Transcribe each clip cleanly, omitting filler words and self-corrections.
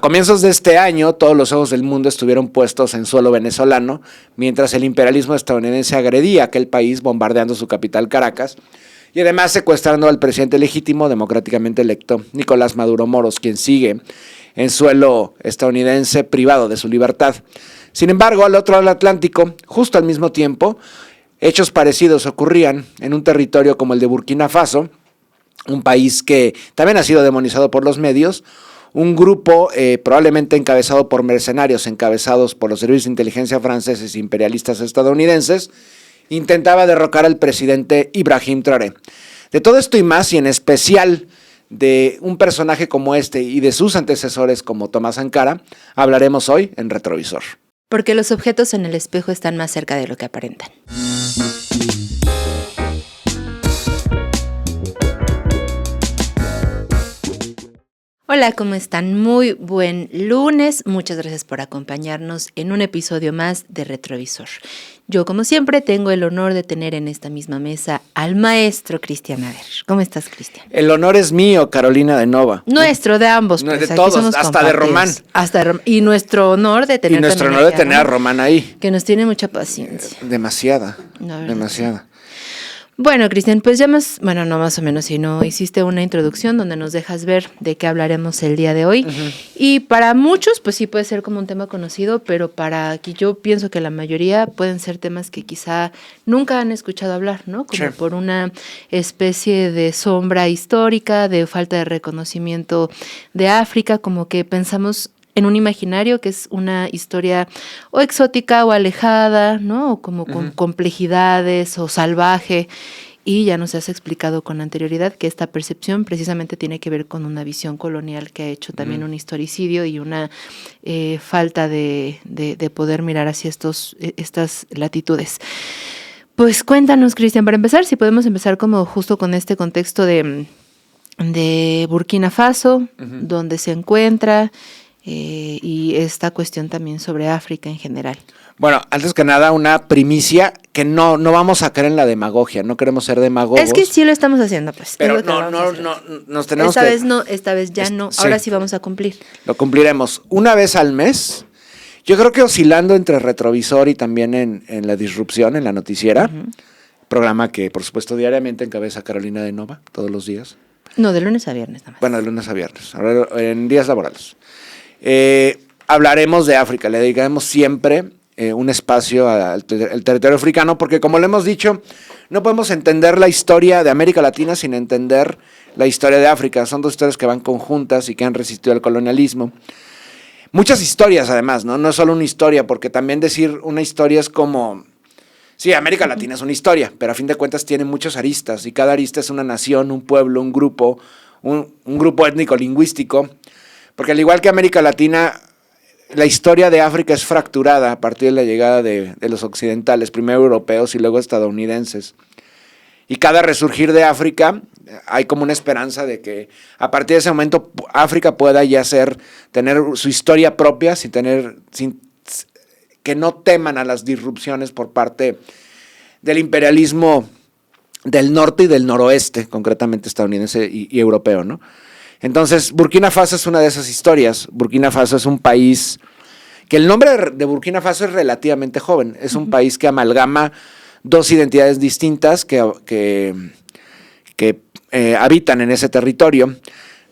comienzos de este año, todos los ojos del mundo estuvieron puestos en suelo venezolano, mientras el imperialismo estadounidense agredía a aquel país bombardeando su capital, Caracas, y además secuestrando al presidente legítimo democráticamente electo, Nicolás Maduro Moros, quien sigue en suelo estadounidense privado de su libertad. Sin embargo, al otro lado del Atlántico, justo al mismo tiempo, hechos parecidos ocurrían en un territorio como el de Burkina Faso, un país que también ha sido demonizado por los medios. Un grupo probablemente encabezado por mercenarios, encabezados por los servicios de inteligencia franceses e imperialistas estadounidenses, intentaba derrocar al presidente Ibrahim Traoré. De todo esto y más, y en especial de un personaje como este y de sus antecesores como Thomas Sankara, hablaremos hoy en Retrovisor. Porque los objetos en el espejo están más cerca de lo que aparentan. Hola, ¿cómo están? Muy buen lunes. Muchas gracias por acompañarnos en un episodio más de Retrovisor. Yo, como siempre, tengo el honor de tener en esta misma mesa al maestro Cristian Aver. ¿Cómo estás, Cristian? El honor es mío, Carolina de Nova. Nuestro, de ambos. No, pues, de todos, hasta de Román. Y nuestro honor de tener, a Román ahí. Que nos tiene mucha paciencia. Demasiada. Demasiada. Bueno, Cristian, pues ya más o menos, sino hiciste una introducción donde nos dejas ver de qué hablaremos el día de hoy. Uh-huh. Y para muchos, pues sí puede ser como un tema conocido, pero para aquí yo pienso que la mayoría pueden ser temas que quizá nunca han escuchado hablar, ¿no? Como por una especie de sombra histórica, de falta de reconocimiento de África, como que pensamos en un imaginario que es una historia o exótica o alejada, ¿no? O como con complejidades o salvaje. Y ya nos has explicado con anterioridad que esta percepción precisamente tiene que ver con una visión colonial que ha hecho también un historicidio y una falta de poder mirar hacia estas latitudes. Pues cuéntanos, Cristian, para empezar, si podemos empezar como justo con este contexto de Burkina Faso, donde se encuentra, y esta cuestión también sobre África en general. Bueno, antes que nada, una primicia que no vamos a caer en la demagogia, no queremos ser demagogos. Es que sí lo estamos haciendo, pues. Pero no, nos tenemos esta vez ya no, ahora sí vamos a cumplir. Lo cumpliremos una vez al mes, yo creo que oscilando entre Retrovisor y también en La Disrupción, en la noticiera, programa que por supuesto diariamente encabeza Carolina de Nova, todos los días. No, de lunes a viernes nada más. Bueno, de lunes a viernes, ahora en días laborales. Hablaremos de África, le dedicaremos siempre un espacio al territorio africano, porque como lo hemos dicho, no podemos entender la historia de América Latina sin entender la historia de África. Son dos historias que van conjuntas y que han resistido al colonialismo. Muchas historias además, ¿no? No es solo una historia, porque también decir una historia es como... Sí, América Latina es una historia, pero a fin de cuentas tiene muchas aristas, y cada arista es una nación, un pueblo, un grupo étnico-lingüístico. Porque al igual que América Latina, la historia de África es fracturada a partir de la llegada de los occidentales, primero europeos y luego estadounidenses. Y cada resurgir de África, hay como una esperanza de que a partir de ese momento África pueda ya tener su historia propia, que no teman a las disrupciones por parte del imperialismo del norte y del noroeste, concretamente estadounidense y europeo, ¿no? Entonces, Burkina Faso es una de esas historias. Burkina Faso es un país que el nombre de Burkina Faso es relativamente joven. Es un país que amalgama dos identidades distintas que habitan en ese territorio.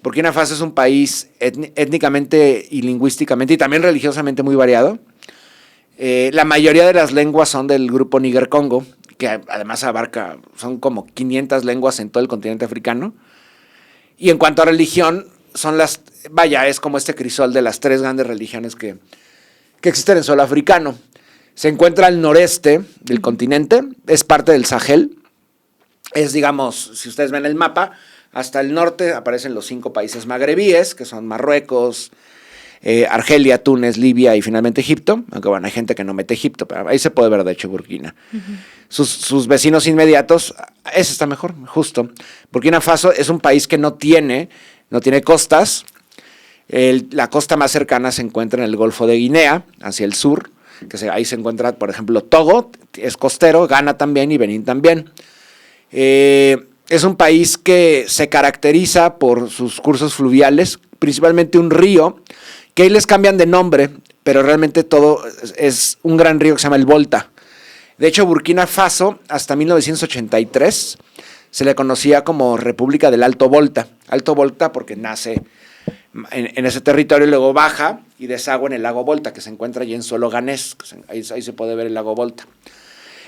Burkina Faso es un país étnicamente y lingüísticamente y también religiosamente muy variado. La mayoría de las lenguas son del grupo Níger-Congo, que además son como 500 lenguas en todo el continente africano. Y en cuanto a religión, es como este crisol de las tres grandes religiones que existen en suelo africano. Se encuentra al noreste del continente, es parte del Sahel. Es, digamos, si ustedes ven el mapa, hasta el norte aparecen los 5 países magrebíes, que son Marruecos, Argelia, Túnez, Libia y finalmente Egipto. Aunque bueno, hay gente que no mete Egipto, pero ahí se puede ver de hecho Burkina. Sus vecinos inmediatos, ese está mejor, justo. Burkina Faso es un país que no tiene costas. La costa más cercana se encuentra en el Golfo de Guinea, hacia el sur, ahí se encuentra, por ejemplo, Togo, es costero, Ghana también y Benín también. Es un país que se caracteriza por sus cursos fluviales, principalmente un río que ahí les cambian de nombre, pero realmente todo es un gran río que se llama el Volta. De hecho, Burkina Faso, hasta 1983, se le conocía como República del Alto Volta. Alto Volta porque nace en ese territorio y luego baja y desagua en el lago Volta, que se encuentra allí en suelo ganés. Ahí se puede ver el lago Volta.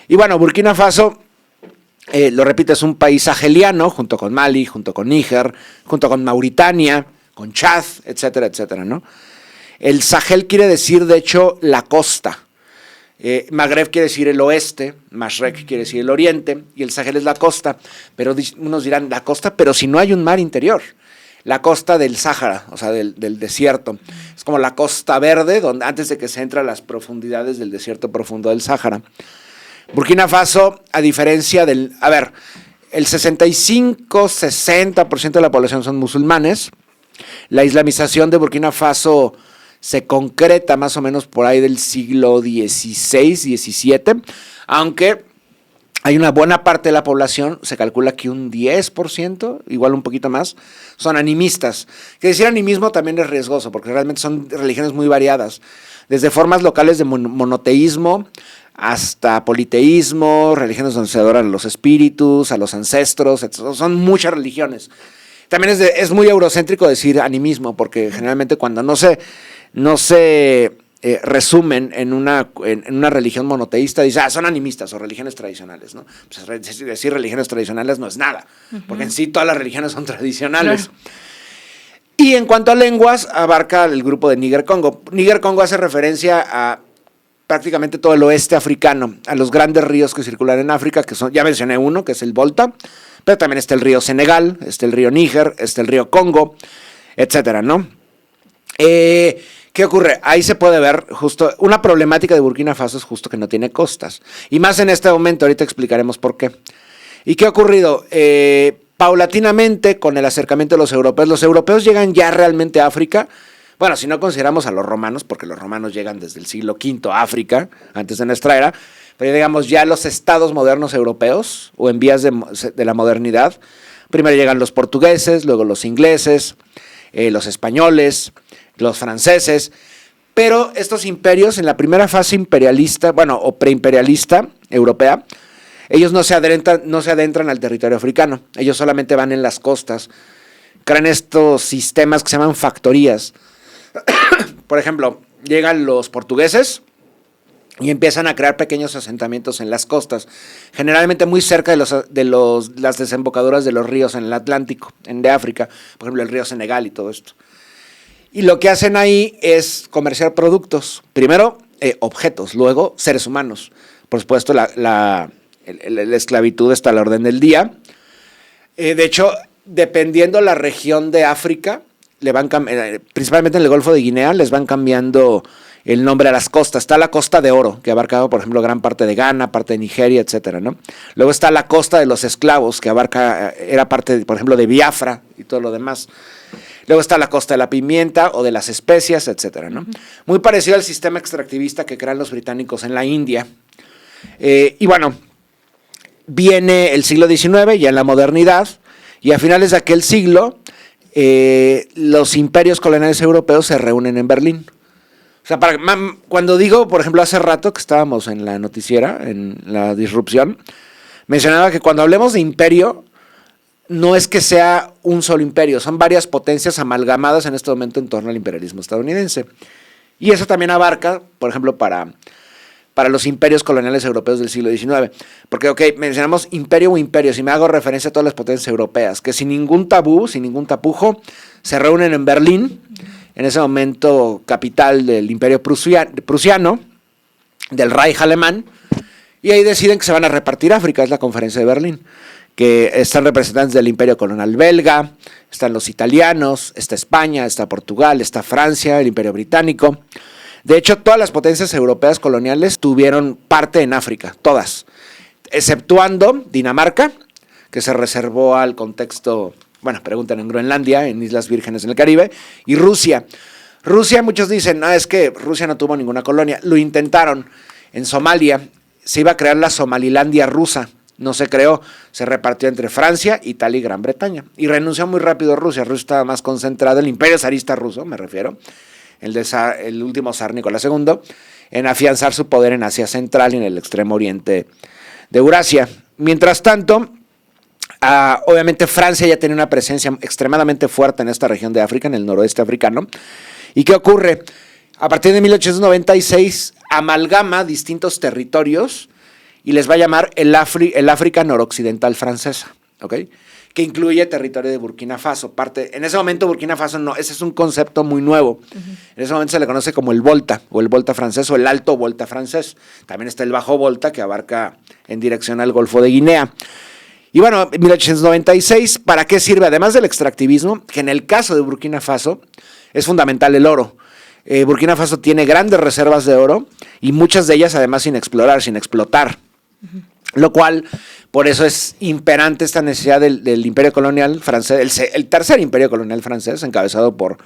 Y bueno, Burkina Faso, lo repito, es un país saheliano, junto con Mali, junto con Níger, junto con Mauritania, con Chad, etcétera, etcétera, ¿no? El Sahel quiere decir, de hecho, la costa. Magreb quiere decir el oeste, Mashrek quiere decir el oriente, y el Sahel es la costa. Pero unos dirán, la costa, pero si no hay un mar interior. La costa del Sáhara, o sea, del desierto. Es como la costa verde, donde antes de que se entre a las profundidades del desierto profundo del Sáhara. Burkina Faso, a diferencia del... A ver, el 65-60% de la población son musulmanes. La islamización de Burkina Faso se concreta más o menos por ahí del siglo XVI, XVII, aunque hay una buena parte de la población, se calcula que un 10%, igual un poquito más, son animistas. Que decir animismo también es riesgoso, porque realmente son religiones muy variadas, desde formas locales de monoteísmo hasta politeísmo, religiones donde se adoran a los espíritus, a los ancestros, etc. Son muchas religiones. También es muy eurocéntrico decir animismo, porque generalmente cuando no se resumen en una religión monoteísta, dice, son animistas o religiones tradicionales, ¿no? Pues decir religiones tradicionales no es nada, porque en sí todas las religiones son tradicionales. Claro. Y en cuanto a lenguas, abarca el grupo de Níger-Congo. Níger-Congo hace referencia a prácticamente todo el oeste africano, a los grandes ríos que circulan en África, que son, ya mencioné uno, que es el Volta, pero también está el río Senegal, está el río Níger, está el río Congo, etcétera, ¿no? ¿Qué ocurre? Ahí se puede ver justo, una problemática de Burkina Faso es justo que no tiene costas, y más en este momento, ahorita explicaremos por qué. ¿Y qué ha ocurrido? Paulatinamente, con el acercamiento de los europeos llegan ya realmente a África. Bueno, si no consideramos a los romanos, porque los romanos llegan desde el siglo V a África, antes de nuestra era, pero digamos ya los estados modernos europeos, o en vías de la modernidad, primero llegan los portugueses, luego los ingleses, los españoles, los franceses, pero estos imperios en la primera fase imperialista, bueno, o preimperialista europea, ellos no se adentran al territorio africano, ellos solamente van en las costas, crean estos sistemas que se llaman factorías. Por ejemplo, llegan los portugueses y empiezan a crear pequeños asentamientos en las costas, generalmente muy cerca de las desembocaduras de los ríos en el Atlántico, de África, por ejemplo el río Senegal y todo esto. Y lo que hacen ahí es comerciar productos, primero objetos, luego seres humanos. Por supuesto la esclavitud está a la orden del día. De hecho, dependiendo la región de África, principalmente en el Golfo de Guinea, les van cambiando el nombre a las costas. Está la Costa de Oro, que abarca, por ejemplo, gran parte de Ghana, parte de Nigeria, etcétera, ¿no? Luego está la Costa de los Esclavos, que era parte, por ejemplo, de Biafra y todo lo demás. Luego está la Costa de la Pimienta o de las especias, etcétera, ¿no? Muy parecido al sistema extractivista que crean los británicos en la India. Y bueno, viene el siglo XIX, ya en la modernidad, y a finales de aquel siglo, los imperios coloniales europeos se reúnen en Berlín. O sea, cuando digo, por ejemplo, hace rato que estábamos en la noticiera, en la disrupción, mencionaba que cuando hablemos de imperio, no es que sea un solo imperio, son varias potencias amalgamadas en este momento en torno al imperialismo estadounidense. Y eso también abarca, por ejemplo, para los imperios coloniales europeos del siglo XIX. Porque, mencionamos imperio o imperios, y me hago referencia a todas las potencias europeas, que sin ningún tabú, sin ningún tapujo, se reúnen en Berlín, en ese momento capital del imperio prusiano, del Reich alemán, y ahí deciden que se van a repartir África, es la conferencia de Berlín, que están representantes del imperio colonial belga, están los italianos, está España, está Portugal, está Francia, el imperio británico. De hecho, todas las potencias europeas coloniales tuvieron parte en África, todas, exceptuando Dinamarca, que se reservó al contexto, preguntan en Groenlandia, en Islas Vírgenes en el Caribe, y Rusia. Rusia, muchos dicen, es que Rusia no tuvo ninguna colonia, lo intentaron en Somalia, se iba a crear la Somalilandia rusa, no se creó, se repartió entre Francia, Italia y Gran Bretaña, y renunció muy rápido Rusia estaba más concentrada, el imperio zarista ruso, me refiero, el último zar Nicolás II, en afianzar su poder en Asia Central y en el extremo oriente de Eurasia. Mientras tanto, obviamente Francia ya tenía una presencia extremadamente fuerte en esta región de África, en el noroeste africano. ¿Y qué ocurre? A partir de 1896 amalgama distintos territorios y les va a llamar el África noroccidental francesa, ¿ok? Que incluye territorio de Burkina Faso. En ese momento Burkina Faso no, ese es un concepto muy nuevo. En ese momento se le conoce como el Volta, o el Volta francés, o el Alto Volta francés. También está el Bajo Volta, que abarca en dirección al Golfo de Guinea. Y bueno, 1896, ¿para qué sirve? Además del extractivismo, que en el caso de Burkina Faso es fundamental el oro. Burkina Faso tiene grandes reservas de oro y muchas de ellas además sin explorar, sin explotar. Lo cual, por eso es imperante esta necesidad del imperio colonial francés, el tercer imperio colonial francés, encabezado por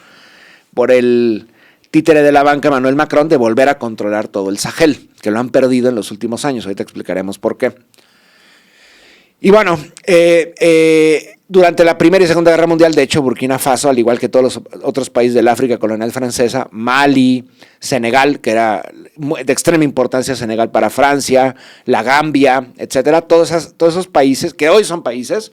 el títere de la banca Emmanuel Macron, de volver a controlar todo el Sahel, que lo han perdido en los últimos años. Ahorita explicaremos por qué. Y bueno, durante la Primera y Segunda Guerra Mundial, de hecho, Burkina Faso, al igual que todos los otros países del África colonial francesa, Mali, Senegal, que era de extrema importancia Senegal para Francia, la Gambia, etcétera, todos esos países, que hoy son países,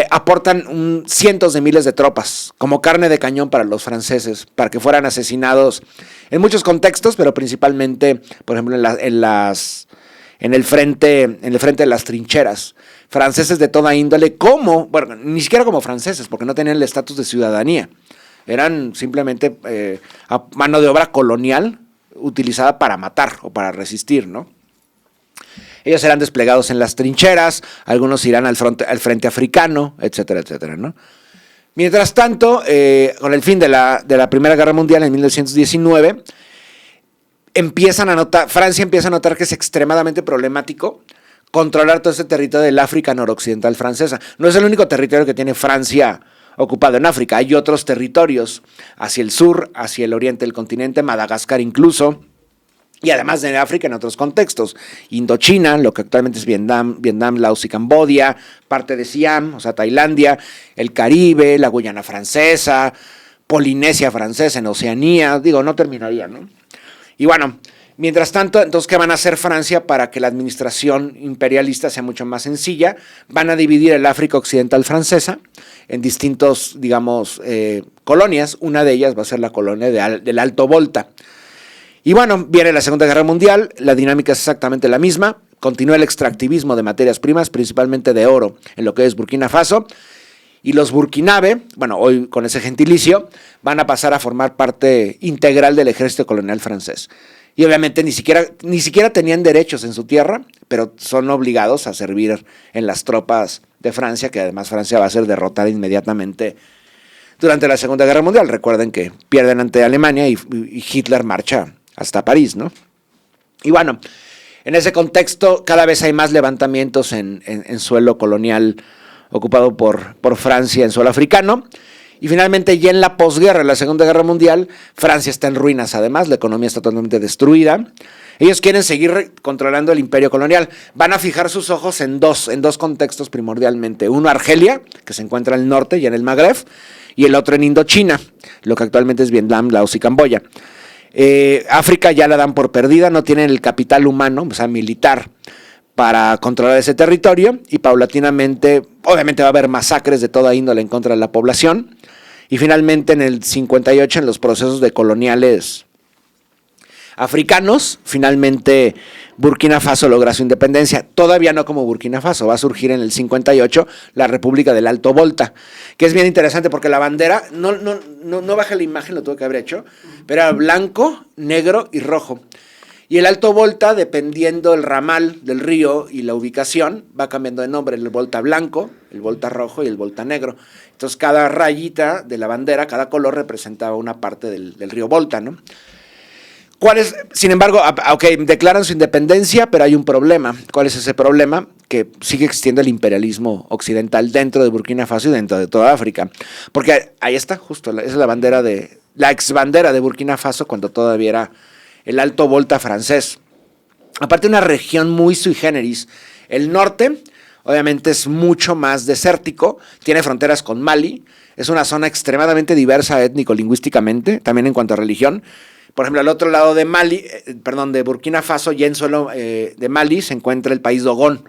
aportan cientos de miles de tropas como carne de cañón para los franceses, para que fueran asesinados en muchos contextos, pero principalmente, por ejemplo, en el frente de las trincheras. Franceses de toda índole, bueno, ni siquiera como franceses, porque no tenían el estatus de ciudadanía. Eran simplemente mano de obra colonial utilizada para matar o para resistir, ¿no? Ellos serán desplegados en las trincheras, algunos irán al frente africano, etcétera, etcétera, ¿no? Mientras tanto, con el fin de la Primera Guerra Mundial en 1919, Francia empieza a notar que es extremadamente problemático controlar todo ese territorio del África noroccidental francesa. No es el único territorio que tiene Francia ocupado en África. Hay otros territorios hacia el sur, hacia el oriente del continente, Madagascar incluso, y además de África en otros contextos. Indochina, lo que actualmente es Vietnam, Laos y Camboya, parte de Siam, o sea, Tailandia, el Caribe, la Guyana francesa, Polinesia francesa en Oceanía. No terminaría, ¿no? Y bueno, mientras tanto, entonces, ¿qué van a hacer Francia para que la administración imperialista sea mucho más sencilla? Van a dividir el África occidental francesa en distintos, colonias. Una de ellas va a ser la colonia del Alto Volta. Y bueno, viene la Segunda Guerra Mundial, la dinámica es exactamente la misma. Continúa el extractivismo de materias primas, principalmente de oro, en lo que es Burkina Faso. Y los burkinabe, hoy con ese gentilicio, van a pasar a formar parte integral del ejército colonial francés. Y obviamente ni siquiera tenían derechos en su tierra, pero son obligados a servir en las tropas de Francia, que además Francia va a ser derrotada inmediatamente durante la Segunda Guerra Mundial. Recuerden que pierden ante Alemania y Hitler marcha hasta París, ¿no? Y bueno, en ese contexto cada vez hay más levantamientos en suelo colonial ocupado por Francia en suelo africano. Y finalmente, ya en la posguerra, en la Segunda Guerra Mundial, Francia está en ruinas además, la economía está totalmente destruida. Ellos quieren seguir controlando el imperio colonial. Van a fijar sus ojos en dos contextos primordialmente. Uno, Argelia, que se encuentra al norte y en el Magreb, y el otro en Indochina, lo que actualmente es Vietnam, Laos y Camboya. África ya la dan por perdida, no tienen el capital humano, o sea, militar, para controlar ese territorio, y paulatinamente, obviamente va a haber masacres de toda índole en contra de la población, y finalmente en el 58, en los procesos de coloniales africanos, finalmente Burkina Faso logra su independencia, todavía no como Burkina Faso, va a surgir en el 58 la República del Alto Volta, que es bien interesante porque la bandera, no baja la imagen, lo tuve que haber hecho, pero era blanco, negro y rojo. Y el Alto Volta, dependiendo del ramal del río y la ubicación, va cambiando de nombre, el Volta blanco, el Volta rojo y el Volta negro. Entonces cada rayita de la bandera, cada color representaba una parte del río Volta, ¿no? Sin embargo, declaran su independencia, pero hay un problema. ¿Cuál es ese problema? Que sigue existiendo el imperialismo occidental dentro de Burkina Faso y dentro de toda África. Porque ahí está, justo, esa es la ex bandera de Burkina Faso cuando todavía era el Alto Volta francés. Aparte, una región muy sui generis. El norte, Obviamente es mucho más desértico, tiene fronteras con Mali, es una zona extremadamente diversa étnico-lingüísticamente, también en cuanto a religión. Por ejemplo, al otro lado de de Burkina Faso, ya en suelo de Mali, se encuentra el país Dogón.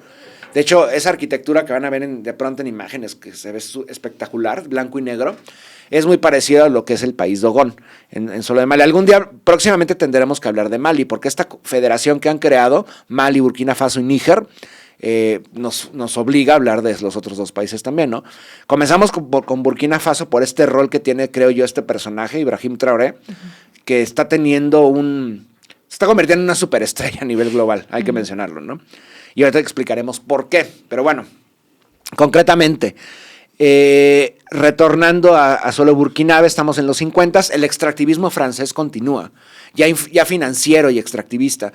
De hecho, esa arquitectura que van a ver de pronto en imágenes, que se ve espectacular, blanco y negro, es muy parecido a lo que es el país Dogón, en suelo de Mali. Algún día, próximamente tendremos que hablar de Mali, porque esta federación que han creado, Mali, Burkina Faso y Níger, nos obliga a hablar de los otros dos países también, ¿no? Comenzamos con Burkina Faso por este rol que tiene, creo yo, este personaje, Ibrahim Traoré, que está teniendo se está convirtiendo en una superestrella a nivel global, hay que mencionarlo, ¿no? Y ahorita explicaremos por qué, pero bueno, concretamente, retornando a suelo burkinabé, estamos en los 50, el extractivismo francés continúa, ya financiero y extractivista.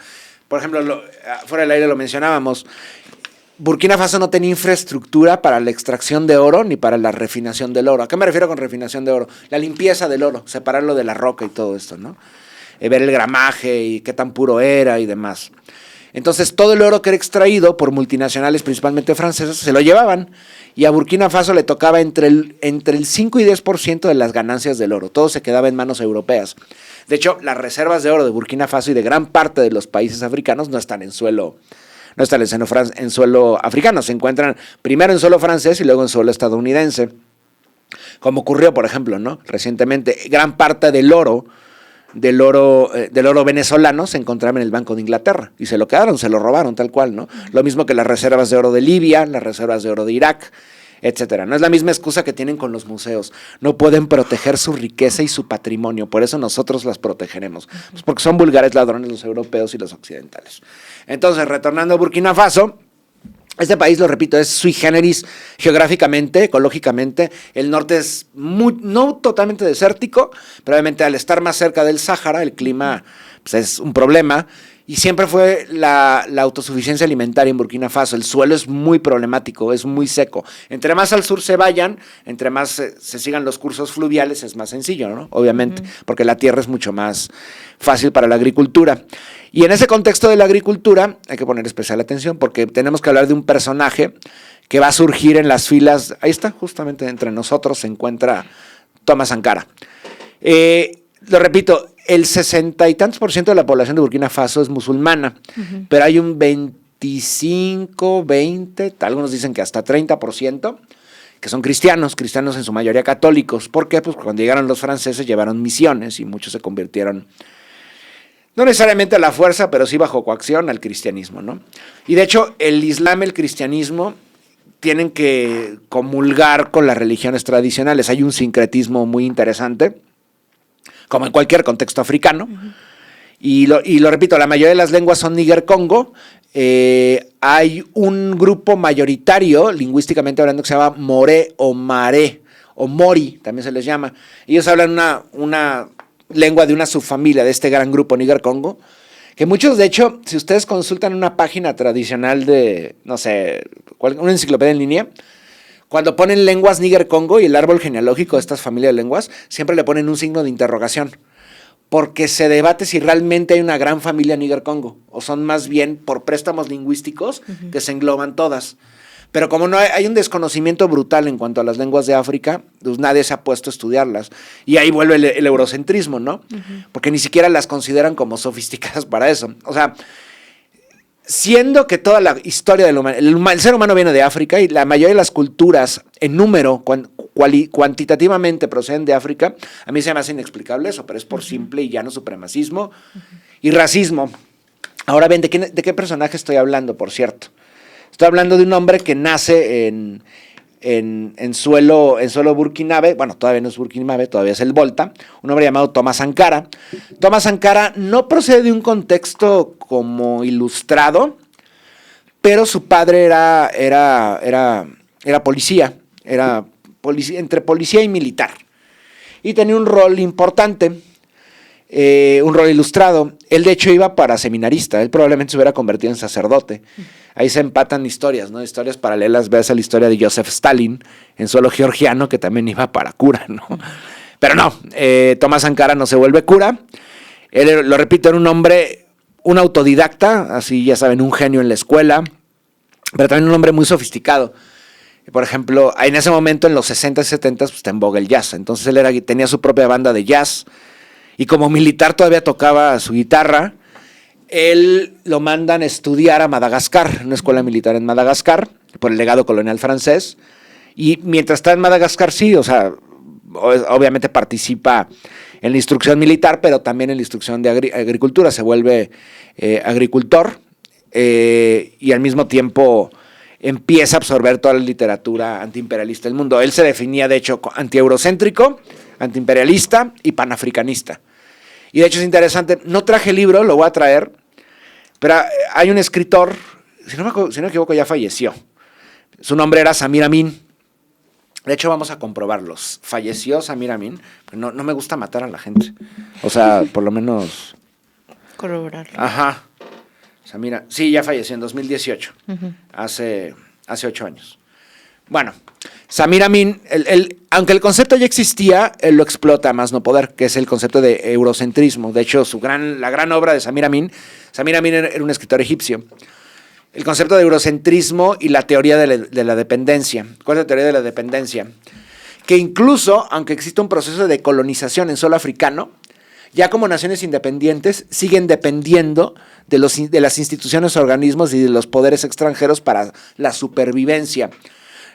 Por ejemplo, fuera del aire lo mencionábamos, Burkina Faso no tenía infraestructura para la extracción de oro ni para la refinación del oro. ¿A qué me refiero con refinación de oro? La limpieza del oro, separarlo de la roca y todo esto, ¿no? Ver el gramaje y qué tan puro era y demás. Entonces, todo el oro que era extraído por multinacionales, principalmente francesas, se lo llevaban. Y a Burkina Faso le tocaba entre el 5 y 10% de las ganancias del oro. Todo se quedaba en manos europeas. De hecho, las reservas de oro de Burkina Faso y de gran parte de los países africanos no están en suelo africano. Se encuentran primero en suelo francés y luego en suelo estadounidense. Como ocurrió, por ejemplo, ¿no? Recientemente, gran parte del oro venezolano se encontraba en el Banco de Inglaterra y se lo quedaron, se lo robaron tal cual, ¿no? Lo mismo que las reservas de oro de Libia, las reservas de oro de Irak, etcétera. No es la misma excusa que tienen con los museos. No pueden proteger su riqueza y su patrimonio, por eso nosotros las protegeremos, pues porque son vulgares ladrones los europeos y los occidentales. Entonces, retornando a Burkina Faso, este país, lo repito, es sui generis geográficamente, ecológicamente. El norte es no totalmente desértico, pero obviamente al estar más cerca del Sáhara, el clima pues, es un problema. Y siempre fue la autosuficiencia alimentaria en Burkina Faso. El suelo es muy problemático, es muy seco. Entre más al sur se vayan, entre más se sigan los cursos fluviales, es más sencillo, ¿no? Obviamente, porque la tierra es mucho más fácil para la agricultura. Y en ese contexto de la agricultura hay que poner especial atención porque tenemos que hablar de un personaje que va a surgir en las filas. Ahí está, justamente entre nosotros se encuentra Thomas Sankara. Lo repito, el 60 y tantos % de la población de Burkina Faso es musulmana, pero hay un 25, 20, algunos dicen que hasta 30%, que son cristianos en su mayoría católicos. ¿Por qué? Pues cuando llegaron los franceses llevaron misiones y muchos se convirtieron, no necesariamente a la fuerza, pero sí bajo coacción al cristianismo, ¿no? Y de hecho, el islam y el cristianismo tienen que comulgar con las religiones tradicionales. Hay un sincretismo muy interesante, como en cualquier contexto africano. Y lo repito, la mayoría de las lenguas son Níger-Congo. Hay un grupo mayoritario, lingüísticamente hablando, que se llama Moré o Maré, o Mori, también se les llama. Ellos hablan una lengua de una subfamilia de este gran grupo Níger-Congo, que muchos, de hecho, si ustedes consultan una página tradicional de, no sé, una enciclopedia en línea, cuando ponen lenguas Níger-Congo y el árbol genealógico de estas familias de lenguas, siempre le ponen un signo de interrogación, porque se debate si realmente hay una gran familia Níger-Congo, o son más bien por préstamos lingüísticos que se engloban todas. Pero como no hay un desconocimiento brutal en cuanto a las lenguas de África, pues nadie se ha puesto a estudiarlas. Y ahí vuelve el eurocentrismo, ¿no? Porque ni siquiera las consideran como sofisticadas para eso. O sea, siendo que toda la historia el ser humano viene de África y la mayoría de las culturas en número, cuantitativamente proceden de África, a mí se me hace inexplicable eso, pero es por simple y llano supremacismo y racismo. Ahora ven, ¿de qué personaje estoy hablando, por cierto? Estoy hablando de un hombre que nace en suelo burkinabé, bueno, todavía no es burkinabé, todavía es el Volta, un hombre llamado Thomas Sankara. Thomas Sankara no procede de un contexto como ilustrado, pero su padre era policía, entre policía y militar, y tenía un rol importante, un rol ilustrado. Él de hecho iba para seminarista, él probablemente se hubiera convertido en sacerdote. Ahí se empatan historias, ¿no? Historias paralelas. Ves a la historia de Joseph Stalin en suelo georgiano, que también iba para cura, ¿no? Pero no, Thomas Sankara no se vuelve cura. Él, lo repito, era un hombre, un autodidacta, así ya saben, un genio en la escuela. pero también un hombre muy sofisticado. Por ejemplo, en ese momento, en los 60 y 70, pues está en boga el jazz. Entonces él tenía su propia banda de jazz y como militar todavía tocaba su guitarra. Él lo mandan a estudiar a Madagascar, una escuela militar en Madagascar, por el legado colonial francés. Y mientras está en Madagascar, sí, o sea, obviamente participa en la instrucción militar, pero también en la instrucción de agricultura. Se vuelve agricultor y al mismo tiempo empieza a absorber toda la literatura antiimperialista del mundo. Él se definía, de hecho, antieurocéntrico, antiimperialista y panafricanista. Y de hecho es interesante, no traje el libro, lo voy a traer, pero hay un escritor, si no me equivoco, ya falleció. Su nombre era Samir Amin. De hecho, vamos a comprobarlos. Falleció Samir Amin. No me gusta matar a la gente. O sea, por lo menos... Corroborarlo. Ajá. Samir, sí, ya falleció en 2018. Hace 8 años. Bueno, Samir Amin, aunque el concepto ya existía, él lo explota a más no poder, que es el concepto de eurocentrismo. De hecho, la gran obra de Samir Amin era un escritor egipcio. El concepto de eurocentrismo y la teoría de la dependencia. ¿Cuál es la teoría de la dependencia? Que incluso, aunque existe un proceso de colonización en suelo africano, ya como naciones independientes siguen dependiendo de las instituciones, organismos y de los poderes extranjeros para la supervivencia.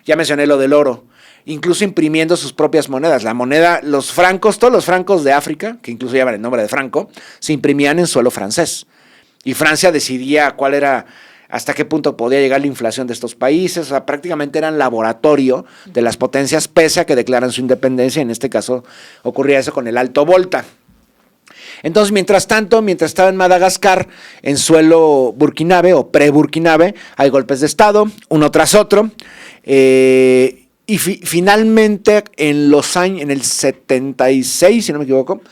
Ya mencioné lo del oro. Incluso imprimiendo sus propias monedas. La moneda, los francos, todos los francos de África, que incluso llevan el nombre de franco, se imprimían en suelo francés. Y Francia decidía hasta qué punto podía llegar la inflación de estos países. O sea, prácticamente eran laboratorio de las potencias pese a que declaran su independencia. En este caso ocurría eso con el Alto Volta. Entonces, mientras estaba en Madagascar, en suelo burkinabe o pre-burkinabe, hay golpes de Estado, uno tras otro. Y finalmente, en el 76, si no me equivoco,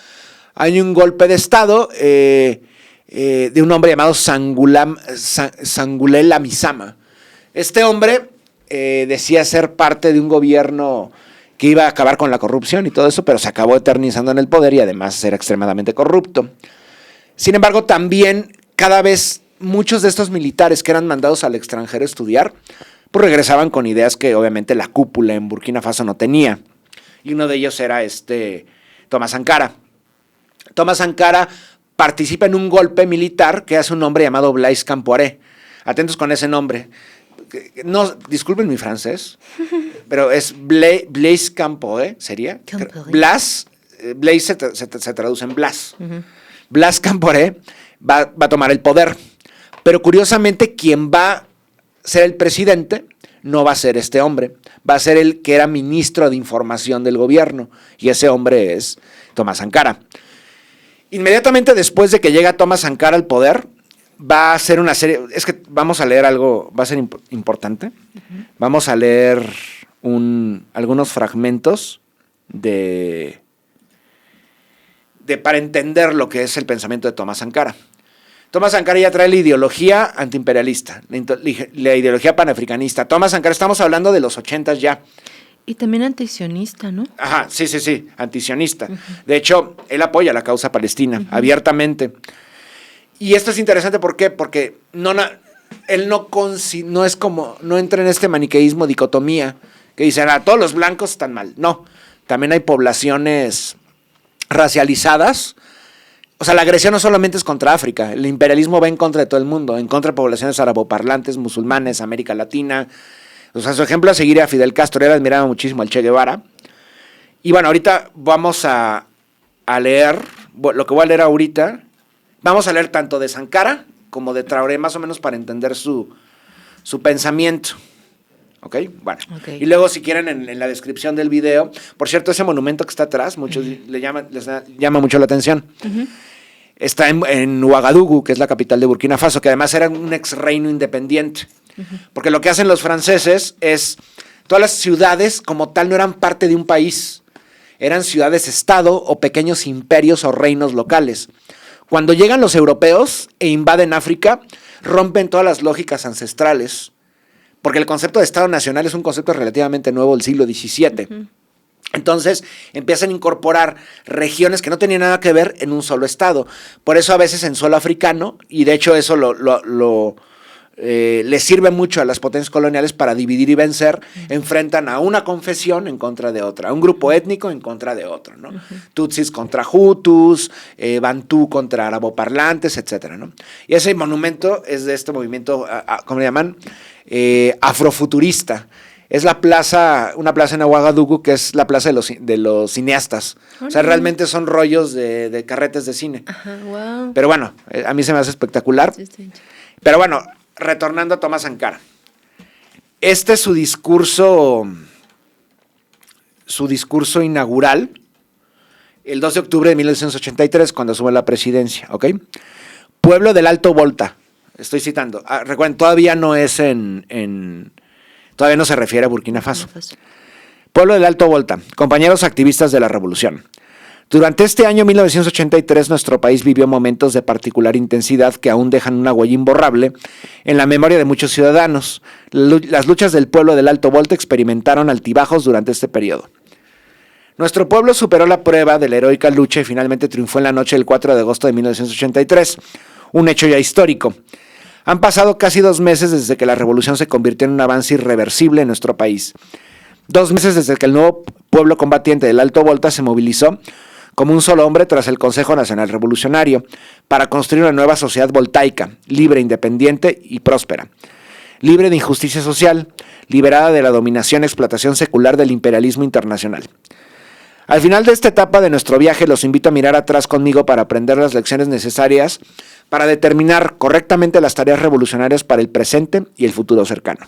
hay un golpe de Estado de un hombre llamado Sangulé Lamisama. Este hombre decía ser parte de un gobierno que iba a acabar con la corrupción y todo eso, pero se acabó eternizando en el poder y además era extremadamente corrupto. Sin embargo, también cada vez muchos de estos militares que eran mandados al extranjero a estudiar, pues regresaban con ideas que obviamente la cúpula en Burkina Faso no tenía. Y uno de ellos era Thomas Sankara. Thomas Sankara participa en un golpe militar que hace un hombre llamado Blaise Compaoré. Atentos con ese nombre. No, disculpen mi francés, pero es Blaise Compaoré, ¿sería? Blaise se traduce en Blas. Blaise Compaoré va a tomar el poder. Pero curiosamente, quien va a ser el presidente no va a ser este hombre. Va a ser el que era ministro de información del gobierno. Y ese hombre es Thomas Sankara. Inmediatamente después de que llega Thomas Sankara al poder, va a hacer una serie, es que vamos a leer algo, va a ser importante. Vamos a leer algunos fragmentos para entender lo que es el pensamiento de Thomas Sankara. Thomas Sankara ya trae la ideología antiimperialista, la ideología panafricanista. Thomas Sankara, estamos hablando de los 80 ya. Y también antisionista, ¿no? Ajá, sí, antisionista. De hecho, él apoya la causa palestina abiertamente. Y esto es interesante, ¿por qué? Porque él no entra en este maniqueísmo, dicotomía, que dicen, todos los blancos están mal. No, también hay poblaciones racializadas. O sea, la agresión no solamente es contra África, el imperialismo va en contra de todo el mundo, en contra de poblaciones araboparlantes, musulmanes, América Latina. O sea, su ejemplo a seguir era Fidel Castro, él admiraba muchísimo al Che Guevara. Y bueno, ahorita vamos a leer, lo que voy a leer ahorita, vamos a leer tanto de Sankara como de Traoré, más o menos para entender su pensamiento. ¿Ok? Bueno. Okay. Y luego, si quieren, en la descripción del video, por cierto, ese monumento que está atrás, muchos les llama mucho la atención. Está en Ouagadougou, que es la capital de Burkina Faso, que además era un ex reino independiente. Porque lo que hacen los franceses es, todas las ciudades como tal no eran parte de un país, eran ciudades-estado o pequeños imperios o reinos locales. Cuando llegan los europeos e invaden África, rompen todas las lógicas ancestrales, porque el concepto de Estado Nacional es un concepto relativamente nuevo del siglo XVII. Entonces empiezan a incorporar regiones que no tenían nada que ver en un solo estado. Por eso a veces en suelo africano, y de hecho eso lo les sirve mucho a las potencias coloniales para dividir y vencer, enfrentan a una confesión en contra de otra, a un grupo étnico en contra de otro, ¿no? Tutsis contra Hutus, Bantú contra araboparlantes, etcétera, ¿no? Y ese monumento es de este movimiento, ¿cómo le llaman? Afrofuturista. Es una plaza en Ouagadougou que es la plaza de los cineastas. O sea, realmente son rollos de carretes de cine. Ajá, wow. Pero bueno, a mí se me hace espectacular. Sí. Pero bueno, retornando a Thomas Sankara. Este es su discurso inaugural, el 2 de octubre de 1983, cuando asume la presidencia, ¿ok? Pueblo del Alto Volta, estoy citando. Recuerden, todavía no es todavía no se refiere a Burkina Faso. Pueblo del Alto Volta, compañeros activistas de la revolución. Durante este año 1983, nuestro país vivió momentos de particular intensidad que aún dejan una huella imborrable en la memoria de muchos ciudadanos. Las luchas del pueblo del Alto Volta experimentaron altibajos durante este periodo. Nuestro pueblo superó la prueba de la heroica lucha y finalmente triunfó en la noche del 4 de agosto de 1983, un hecho ya histórico. Han pasado casi 2 meses desde que la revolución se convirtió en un avance irreversible en nuestro país. 2 meses desde que el nuevo pueblo combatiente del Alto Volta se movilizó como un solo hombre tras el Consejo Nacional Revolucionario para construir una nueva sociedad voltaica, libre, independiente y próspera. Libre de injusticia social, liberada de la dominación y explotación secular del imperialismo internacional. Al final de esta etapa de nuestro viaje, los invito a mirar atrás conmigo para aprender las lecciones necesarias para determinar correctamente las tareas revolucionarias para el presente y el futuro cercano.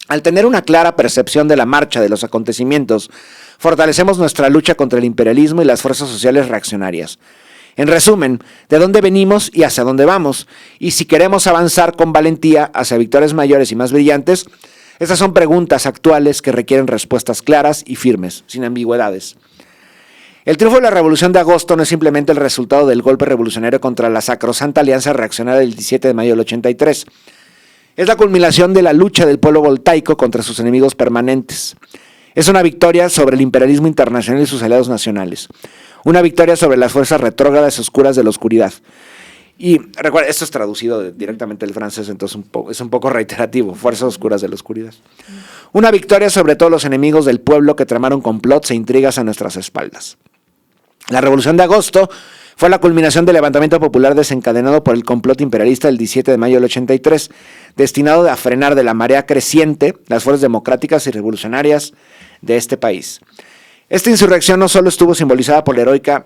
Al tener una clara percepción de la marcha de los acontecimientos, fortalecemos nuestra lucha contra el imperialismo y las fuerzas sociales reaccionarias. En resumen, de dónde venimos y hacia dónde vamos, y si queremos avanzar con valentía hacia victorias mayores y más brillantes, estas son preguntas actuales que requieren respuestas claras y firmes, sin ambigüedades. El triunfo de la Revolución de Agosto no es simplemente el resultado del golpe revolucionario contra la sacrosanta alianza reaccionaria del 17 de mayo del 83. Es la culminación de la lucha del pueblo voltaico contra sus enemigos permanentes. Es una victoria sobre el imperialismo internacional y sus aliados nacionales. Una victoria sobre las fuerzas retrógradas y oscuras de la oscuridad. Y recuerda, esto es traducido directamente del francés, entonces es un poco reiterativo. Fuerzas oscuras de la oscuridad. Una victoria sobre todos los enemigos del pueblo que tramaron complots e intrigas a nuestras espaldas. La Revolución de Agosto fue la culminación del levantamiento popular desencadenado por el complot imperialista del 17 de mayo del 83, destinado a frenar de la marea creciente las fuerzas democráticas y revolucionarias de este país. Esta insurrección no solo estuvo simbolizada por la heroica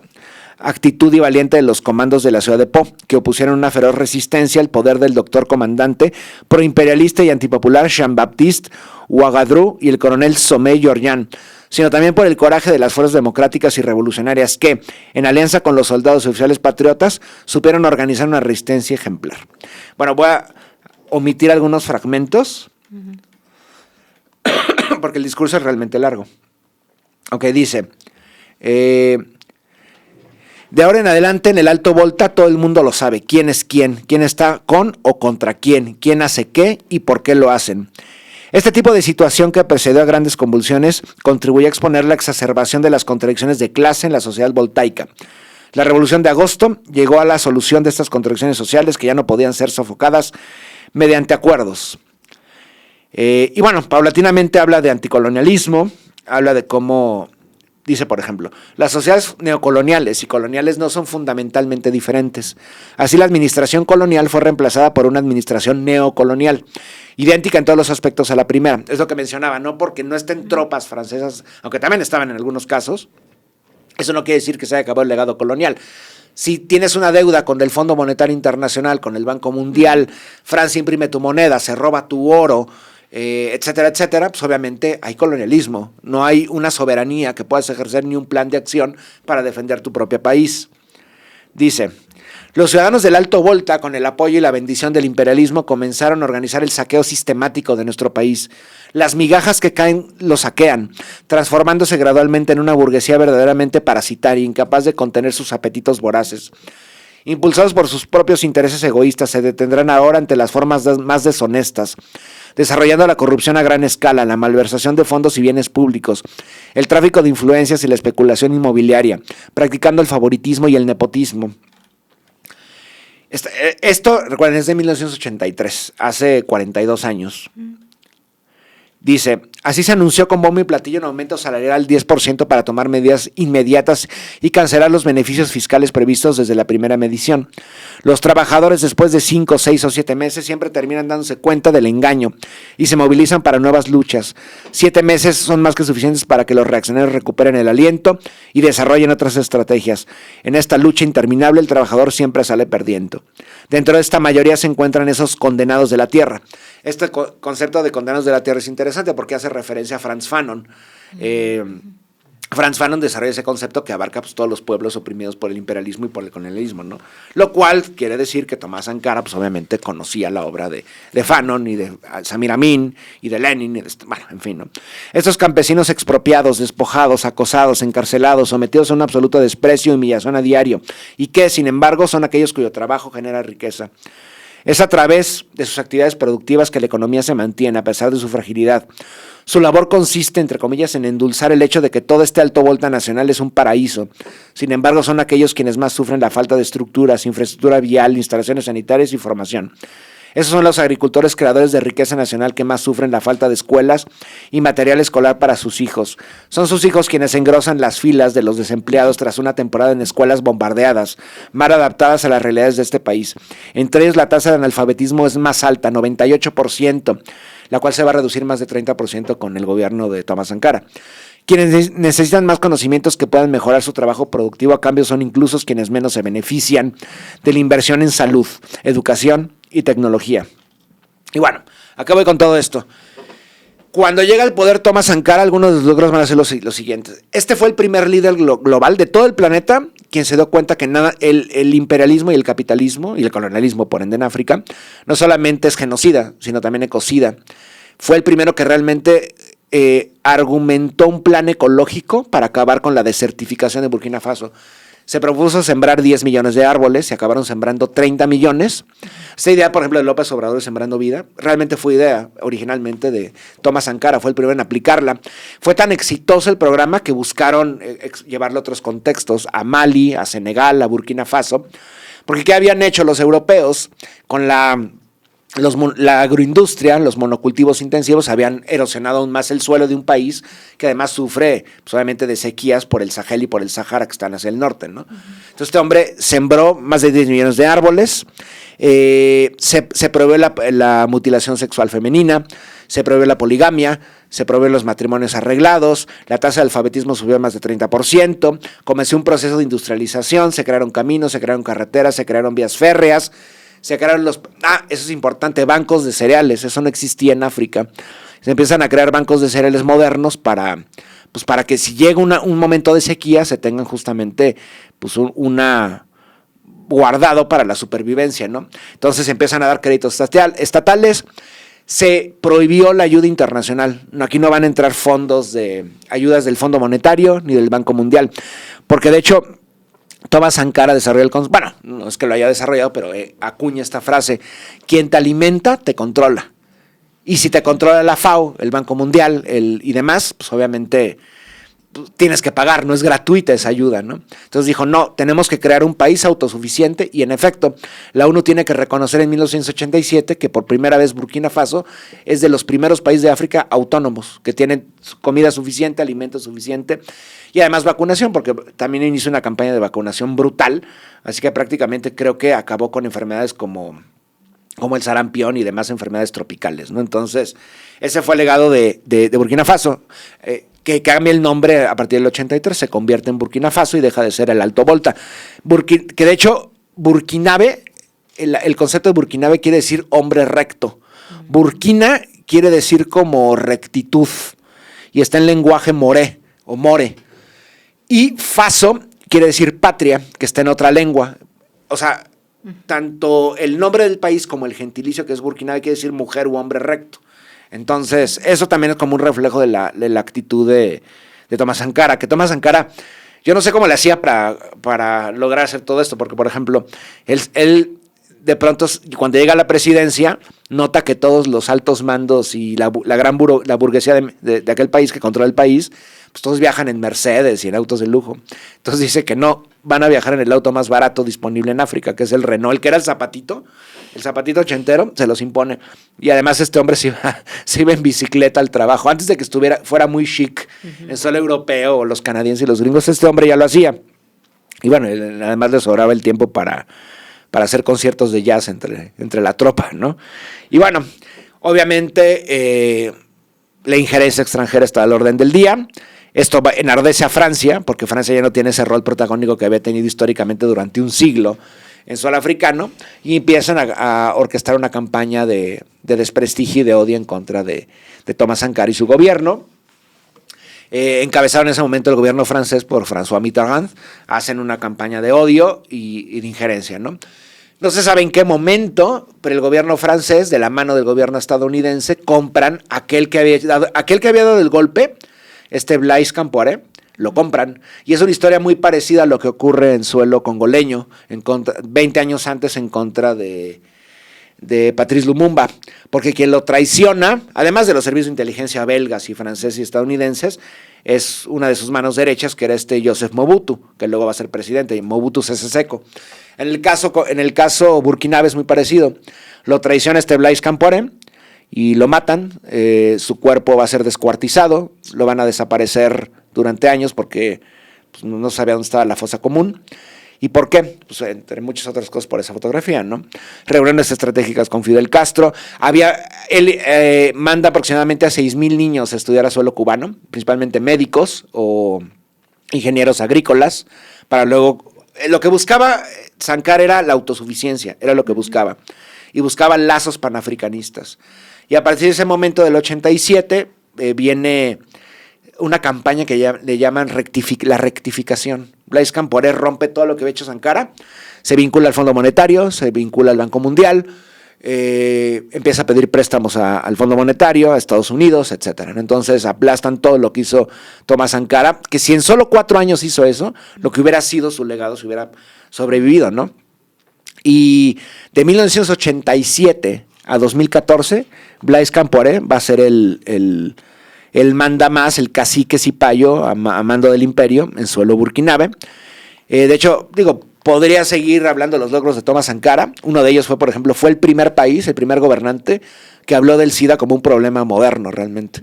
actitud y valiente de los comandos de la ciudad de Po, que opusieron una feroz resistencia al poder del doctor comandante proimperialista y antipopular Jean-Baptiste Ouagadougou y el coronel Somé Georgian, sino también por el coraje de las fuerzas democráticas y revolucionarias que, en alianza con los soldados y oficiales patriotas, supieron organizar una resistencia ejemplar. Bueno, voy a omitir algunos fragmentos, porque el discurso es realmente largo. Ok, dice, de ahora en adelante en el Alto Volta todo el mundo lo sabe, quién es quién está con o contra quién hace qué y por qué lo hacen. Este tipo de situación que precedió a grandes convulsiones contribuye a exponer la exacerbación de las contradicciones de clase en la sociedad voltaica. La Revolución de Agosto llegó a la solución de estas contradicciones sociales que ya no podían ser sofocadas mediante acuerdos. Y bueno, paulatinamente habla de anticolonialismo, habla de cómo, dice por ejemplo, las sociedades neocoloniales y coloniales no son fundamentalmente diferentes. Así la administración colonial fue reemplazada por una administración neocolonial, idéntica en todos los aspectos a la primera. Es lo que mencionaba, no porque no estén tropas francesas, aunque también estaban en algunos casos, eso no quiere decir que se haya acabado el legado colonial. Si tienes una deuda con el Fondo Monetario Internacional, con el Banco Mundial, Francia imprime tu moneda, se roba tu oro, etcétera, etcétera, pues obviamente hay colonialismo. No hay una soberanía que puedas ejercer ni un plan de acción para defender tu propio país. Dice, los ciudadanos del Alto Volta, con el apoyo y la bendición del imperialismo, comenzaron a organizar el saqueo sistemático de nuestro país. Las migajas que caen lo saquean, transformándose gradualmente en una burguesía verdaderamente parasitaria, incapaz de contener sus apetitos voraces. Impulsados por sus propios intereses egoístas, se detendrán ahora ante las formas más deshonestas, desarrollando la corrupción a gran escala, la malversación de fondos y bienes públicos, el tráfico de influencias y la especulación inmobiliaria, practicando el favoritismo y el nepotismo. Esto, recuerden, es de 1983, hace 42 años. Dice, así se anunció con bombo y platillo un aumento salarial al 10% para tomar medidas inmediatas y cancelar los beneficios fiscales previstos desde la primera medición. Los trabajadores después de 5, 6 o 7 meses siempre terminan dándose cuenta del engaño y se movilizan para nuevas luchas. 7 meses son más que suficientes para que los reaccionarios recuperen el aliento y desarrollen otras estrategias. En esta lucha interminable el trabajador siempre sale perdiendo. Dentro de esta mayoría se encuentran esos condenados de la tierra. Este concepto de condenados de la tierra es interesante porque hace referencia a Frantz Fanon. Frantz Fanon desarrolla ese concepto que abarca pues, todos los pueblos oprimidos por el imperialismo y por el colonialismo, ¿no? Lo cual quiere decir que Tomás Sankara, pues obviamente conocía la obra de Fanon y de Samir Amin y de Lenin, bueno, en fin, ¿no? Estos campesinos expropiados, despojados, acosados, encarcelados, sometidos a un absoluto desprecio y humillación a diario, y que, sin embargo, son aquellos cuyo trabajo genera riqueza. Es a través de sus actividades productivas que la economía se mantiene a pesar de su fragilidad. Su labor consiste, entre comillas, en endulzar el hecho de que todo este alto volta nacional es un paraíso. Sin embargo, son aquellos quienes más sufren la falta de estructuras, infraestructura vial, instalaciones sanitarias y formación. Esos son los agricultores creadores de riqueza nacional que más sufren la falta de escuelas y material escolar para sus hijos. Son sus hijos quienes engrosan las filas de los desempleados tras una temporada en escuelas bombardeadas, mal adaptadas a las realidades de este país. Entre ellos la tasa de analfabetismo es más alta, 98%, la cual se va a reducir más de 30% con el gobierno de Tomás Sankara. Quienes necesitan más conocimientos que puedan mejorar su trabajo productivo a cambio son incluso quienes menos se benefician de la inversión en salud, educación y tecnología. Y bueno, acabo con todo esto. Cuando llega al poder Tomás Sankara, algunos de los logros van a ser los siguientes. Este fue el primer líder global de todo el planeta quien se dio cuenta que nada, el imperialismo y el capitalismo y el colonialismo, por ende en África, no solamente es genocida, sino también ecocida. Fue el primero que realmente argumentó un plan ecológico para acabar con la desertificación de Burkina Faso. Se propuso sembrar 10 millones de árboles, se acabaron sembrando 30 millones. Esta idea, por ejemplo, de López Obrador de Sembrando Vida, realmente fue idea originalmente de Tomás Sankara, fue el primero en aplicarla. Fue tan exitoso el programa que buscaron llevarlo a otros contextos, a Mali, a Senegal, a Burkina Faso, porque ¿qué habían hecho los europeos con la agroindustria? Los monocultivos intensivos habían erosionado aún más el suelo de un país que además sufre, pues, obviamente, de sequías por el Sahel y por el Sahara que están hacia el norte, ¿no? Entonces este hombre sembró más de 10 millones de árboles, se prohibió la mutilación sexual femenina, se prohibió la poligamia, se prohibió los matrimonios arreglados, la tasa de alfabetismo subió más de 30%, comenzó un proceso de industrialización, se crearon caminos, se crearon carreteras, se crearon vías férreas, se crearon eso es importante, bancos de cereales, eso no existía en África. Se empiezan a crear bancos de cereales modernos para que si llega un momento de sequía se tengan justamente pues guardado para la supervivencia, ¿no? Entonces empiezan a dar créditos estatales, se prohibió la ayuda internacional. Aquí no van a entrar ayudas del Fondo Monetario ni del Banco Mundial, porque de hecho Tomás Sankara desarrolló el concepto, bueno, no es que lo haya desarrollado, pero acuña esta frase: quien te alimenta, te controla. Y si te controla la FAO, el Banco Mundial y demás, pues obviamente tienes que pagar, no es gratuita esa ayuda, ¿no? Entonces dijo, no, tenemos que crear un país autosuficiente, y en efecto, la ONU tiene que reconocer en 1987 que por primera vez Burkina Faso es de los primeros países de África autónomos, que tienen comida suficiente, alimento suficiente, y además vacunación, porque también inició una campaña de vacunación brutal, así que prácticamente creo que acabó con enfermedades como el sarampión y demás enfermedades tropicales, ¿no? Entonces, ese fue el legado de Burkina Faso, que cambia el nombre a partir del 83, se convierte en Burkina Faso y deja de ser el Alto Volta. Que de hecho, Burkinabe, el concepto de Burkinabe quiere decir hombre recto. Burkina quiere decir como rectitud, y está en lenguaje more. Y Faso quiere decir patria, que está en otra lengua. O sea, tanto el nombre del país como el gentilicio, que es Burkinabe, quiere decir mujer u hombre recto. Entonces, eso también es como un reflejo de la actitud de Tomás Sankara. Que Tomás Sankara, yo no sé cómo le hacía para lograr hacer todo esto, porque, por ejemplo, él de pronto, cuando llega a la presidencia, nota que todos los altos mandos y la burguesía de aquel país que controla el país, pues todos viajan en Mercedes y en autos de lujo. Entonces dice que no, van a viajar en el auto más barato disponible en África, que es el Renault, el que era el zapatito ochentero, se los impone. Y además este hombre se iba en bicicleta al trabajo. Antes de que fuera muy chic, en suelo europeo, o los canadienses y los gringos, este hombre ya lo hacía. Y bueno, además le sobraba el tiempo para hacer conciertos de jazz entre la tropa, ¿no? Y bueno, obviamente la injerencia extranjera está al orden del día. Esto enardece a Francia, porque Francia ya no tiene ese rol protagónico que había tenido históricamente durante un siglo en suelo africano, y empiezan a orquestar una campaña de desprestigio y de odio en contra de Thomas Sankara y su gobierno. Encabezaron en ese momento el gobierno francés por François Mitterrand, hacen una campaña de odio y de injerencia, ¿no? No se sabe en qué momento, pero el gobierno francés, de la mano del gobierno estadounidense, compran aquel que había dado el golpe, Blaise Compaoré, lo compran. Y es una historia muy parecida a lo que ocurre en suelo congoleño, 20 años antes en contra de Patrice Lumumba, porque quien lo traiciona, además de los servicios de inteligencia belgas y franceses y estadounidenses, es una de sus manos derechas, que era Joseph Mobutu, que luego va a ser presidente, y Mobutu Sese Seko. En el caso burkinabé es muy parecido. Lo traiciona Blaise Compaoré y lo matan. Su cuerpo va a ser descuartizado, lo van a desaparecer durante años porque pues, no sabía dónde estaba la fosa común. ¿Y por qué? Pues entre muchas otras cosas por esa fotografía, ¿no? Reuniones estratégicas con Fidel Castro. Él manda aproximadamente a 6,000 niños a estudiar a suelo cubano, principalmente médicos o ingenieros agrícolas, para luego... Lo que buscaba Sankara era la autosuficiencia, era lo que buscaba. Y buscaba lazos panafricanistas. Y a partir de ese momento del 87 viene una campaña que le llaman la rectificación. Blaise Compaoré rompe todo lo que había hecho Sankara, se vincula al Fondo Monetario, se vincula al Banco Mundial, empieza a pedir préstamos al Fondo Monetario, a Estados Unidos, etc. Entonces aplastan todo lo que hizo Thomas Sankara, que si en solo 4 años hizo eso, lo que hubiera sido su legado, se hubiera sobrevivido, ¿no? Y de 1987 a 2014, Blaise Compaoré va a ser el mandamás, el cacique cipayo a mando del imperio en suelo burkinabé. De hecho, podría seguir hablando de los logros de Thomas Sankara. Uno de ellos fue, por ejemplo, el primer gobernante que habló del SIDA como un problema moderno realmente.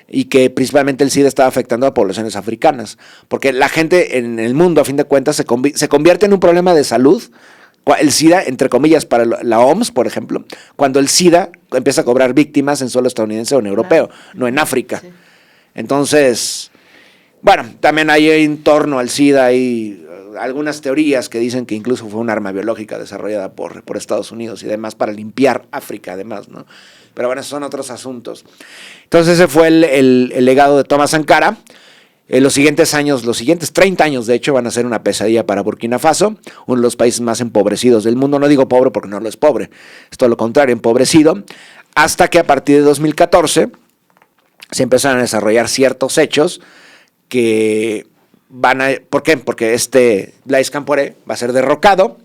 Y que principalmente el SIDA estaba afectando a poblaciones africanas. Porque la gente en el mundo, a fin de cuentas, se convierte en un problema de salud. El SIDA, entre comillas, para la OMS, por ejemplo, cuando el SIDA empieza a cobrar víctimas en suelo estadounidense o en europeo, no en África. Sí. Entonces, bueno, también hay en torno al SIDA hay algunas teorías que dicen que incluso fue un arma biológica desarrollada por Estados Unidos y demás para limpiar África, además, ¿no? Pero bueno, esos son otros asuntos. Entonces ese fue el legado de Thomas Sankara. Los siguientes 30 años, de hecho, van a ser una pesadilla para Burkina Faso, uno de los países más empobrecidos del mundo. No digo pobre porque no lo es pobre, es todo lo contrario, empobrecido, hasta que a partir de 2014 se empezaron a desarrollar ciertos hechos que ¿por qué? Porque Blaise Compaoré va a ser derrocado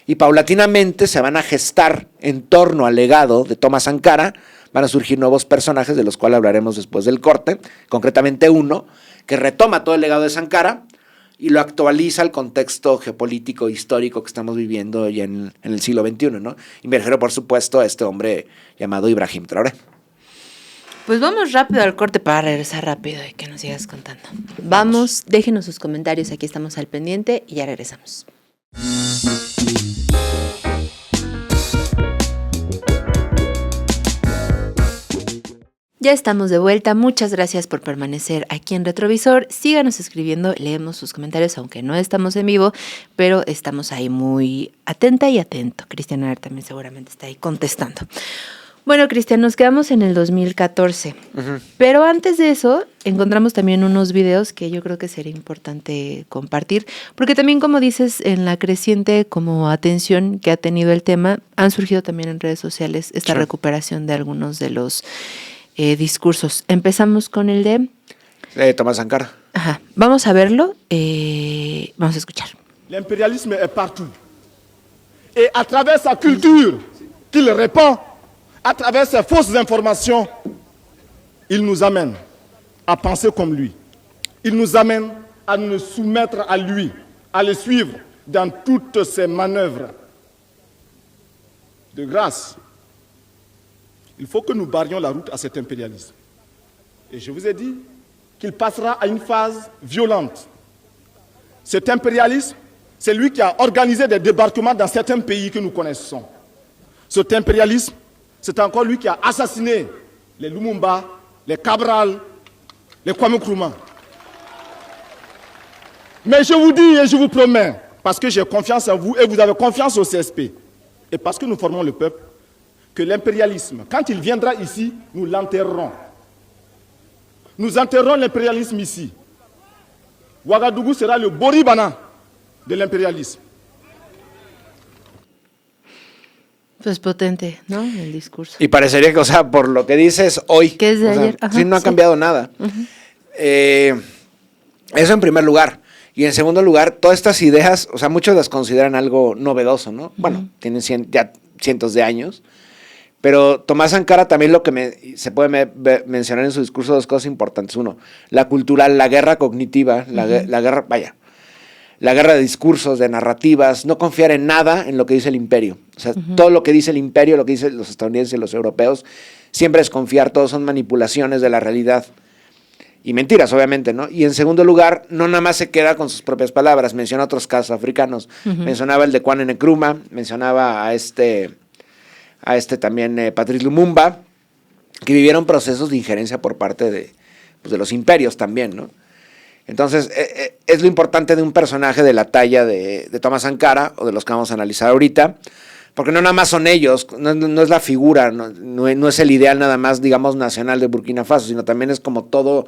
y paulatinamente se van a gestar en torno al legado de Thomas Sankara. Van a surgir nuevos personajes de los cuales hablaremos después del corte, concretamente uno que retoma todo el legado de Sankara y lo actualiza al contexto geopolítico histórico que estamos viviendo ya en el siglo XXI, ¿no? Y me refiero, por supuesto, a este hombre llamado Ibrahim Traoré. Pues vamos rápido al corte para regresar rápido y que nos sigas contando. Vamos, déjenos sus comentarios, aquí estamos al pendiente y ya regresamos. Ya estamos de vuelta, muchas gracias por permanecer aquí en Retrovisor, síganos escribiendo, leemos sus comentarios, aunque no estamos en vivo, pero estamos ahí muy atenta y atento. Cristian Arer también seguramente está ahí contestando. Bueno, Cristian, nos quedamos en el 2014, pero antes de eso encontramos también unos videos que yo creo que sería importante compartir, porque también, como dices, en la creciente como atención que ha tenido el tema, han surgido también en redes sociales esta recuperación de algunos de los discursos. Empezamos con el de Thomas Sankara. Ajá. Vamos a verlo. Vamos a escuchar. L'impérialisme est partout. Et à travers sa culture qu'il répand, à travers ses fausses informations, il nous amène à penser comme lui. Il nous amène à nous soumettre à lui, à le suivre dans toutes ses manœuvres. De grâce, il faut que nous barrions la route à cet impérialisme. Et je vous ai dit qu'il passera à une phase violente. Cet impérialisme, c'est lui qui a organisé des débarquements dans certains pays que nous connaissons. Cet impérialisme, c'est encore lui qui a assassiné les Lumumba, les Cabral, les Kwame Nkrumah. Mais je vous dis et je vous promets, parce que j'ai confiance en vous et vous avez confiance au CSP, et parce que nous formons le peuple, que l'impérialisme, quand il viendra ici, nous l'enterrerons. Nous enterrerons l'impérialisme ici. Ouagadougou sera le Boribana de l'imperialismo. Pues potente, ¿no? El discurso. Y parecería que, o sea, por lo que dices hoy, que es de ayer. Ajá, sí, no ha cambiado nada. Eso en primer lugar. Y en segundo lugar, todas estas ideas, o sea, muchos las consideran algo novedoso, ¿no? Bueno, tienen ya cientos de años. Pero Tomás Sankara también se puede mencionar en su discurso dos cosas importantes. Uno, la cultural, la guerra cognitiva, la guerra de discursos, de narrativas, no confiar en nada en lo que dice el imperio. O sea, todo lo que dice el imperio, lo que dicen los estadounidenses y los europeos, siempre es confiar, todos son manipulaciones de la realidad. Y mentiras, obviamente, ¿no? Y en segundo lugar, no nada más se queda con sus propias palabras, menciona otros casos africanos. Mencionaba el de Kwame Nkrumah, mencionaba a este también Patrice Lumumba, que vivieron procesos de injerencia por parte de los imperios también, ¿no? Entonces, es lo importante de un personaje de la talla de Tomás Sankara, o de los que vamos a analizar ahorita, porque no nada más son ellos, no es la figura, no es el ideal nada más, digamos, nacional de Burkina Faso, sino también es como todo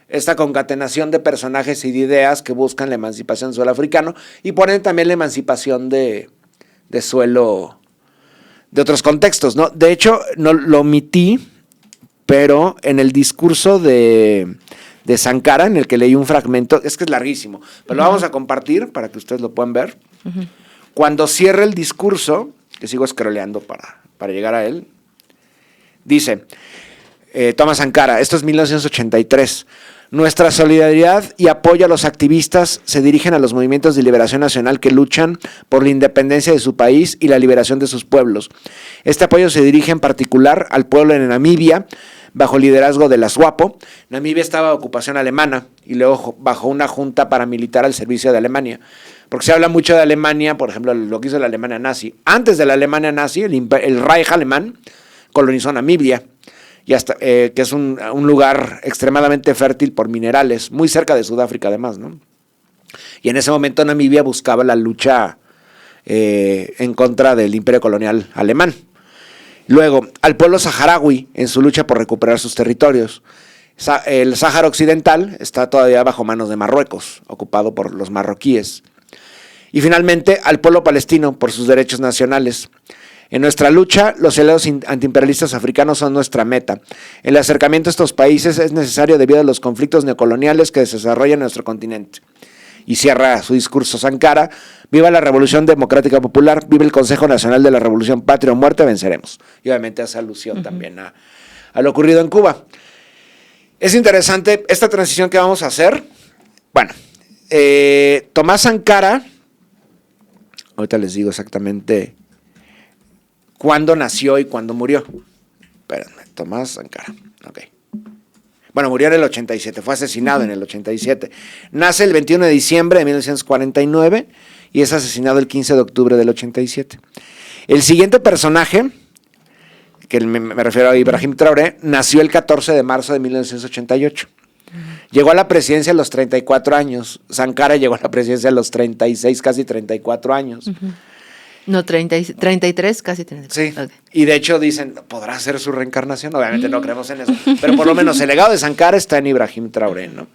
esta concatenación de personajes y de ideas que buscan la emancipación del suelo africano y ponen también la emancipación de suelo de otros contextos, ¿no? De hecho, no lo omití, pero en el discurso de Sankara, en el que leí un fragmento, es que es larguísimo, pero lo vamos a compartir para que ustedes lo puedan ver. Cuando cierra el discurso, que sigo scrolleando para llegar a él, dice Tomás Sankara, esto es 1983, nuestra solidaridad y apoyo a los activistas se dirigen a los movimientos de liberación nacional que luchan por la independencia de su país y la liberación de sus pueblos. Este apoyo se dirige en particular al pueblo de Namibia, bajo liderazgo de la SWAPO. Namibia estaba bajo ocupación alemana y luego bajo una junta paramilitar al servicio de Alemania. Porque se habla mucho de Alemania, por ejemplo, lo que hizo la Alemania nazi. Antes de la Alemania nazi, el Reich alemán colonizó Namibia, y hasta, que es un lugar extremadamente fértil por minerales, muy cerca de Sudáfrica además, ¿no? Y en ese momento Namibia buscaba la lucha en contra del imperio colonial alemán. Luego, al pueblo saharaui en su lucha por recuperar sus territorios. El Sáhara Occidental está todavía bajo manos de Marruecos, ocupado por los marroquíes. Y finalmente, al pueblo palestino por sus derechos nacionales. En nuestra lucha, los aliados antiimperialistas africanos son nuestra meta. El acercamiento a estos países es necesario debido a los conflictos neocoloniales que se desarrollan en nuestro continente. Y cierra su discurso Sankara: viva la Revolución Democrática Popular, viva el Consejo Nacional de la Revolución, patria o muerte, venceremos. Y obviamente hace alusión también a lo ocurrido en Cuba. Es interesante esta transición que vamos a hacer. Bueno, Tomás Sankara, ahorita les digo exactamente cuándo nació y cuándo murió. Espérenme, Tomás Sankara, ok. Bueno, murió en el 87, fue asesinado en el 87. Nace el 21 de diciembre de 1949 y es asesinado el 15 de octubre del 87. El siguiente personaje, que me refiero a Ibrahim Traoré, nació el 14 de marzo de 1988. Llegó a la presidencia a los 34 años. Sankara llegó a la presidencia a los 36, casi 34 años. No, 33, casi 33. Sí, okay. Y de hecho dicen, ¿podrá ser su reencarnación? Obviamente no creemos en eso, pero por lo menos el legado de Sankara está en Ibrahim Traoré, ¿no?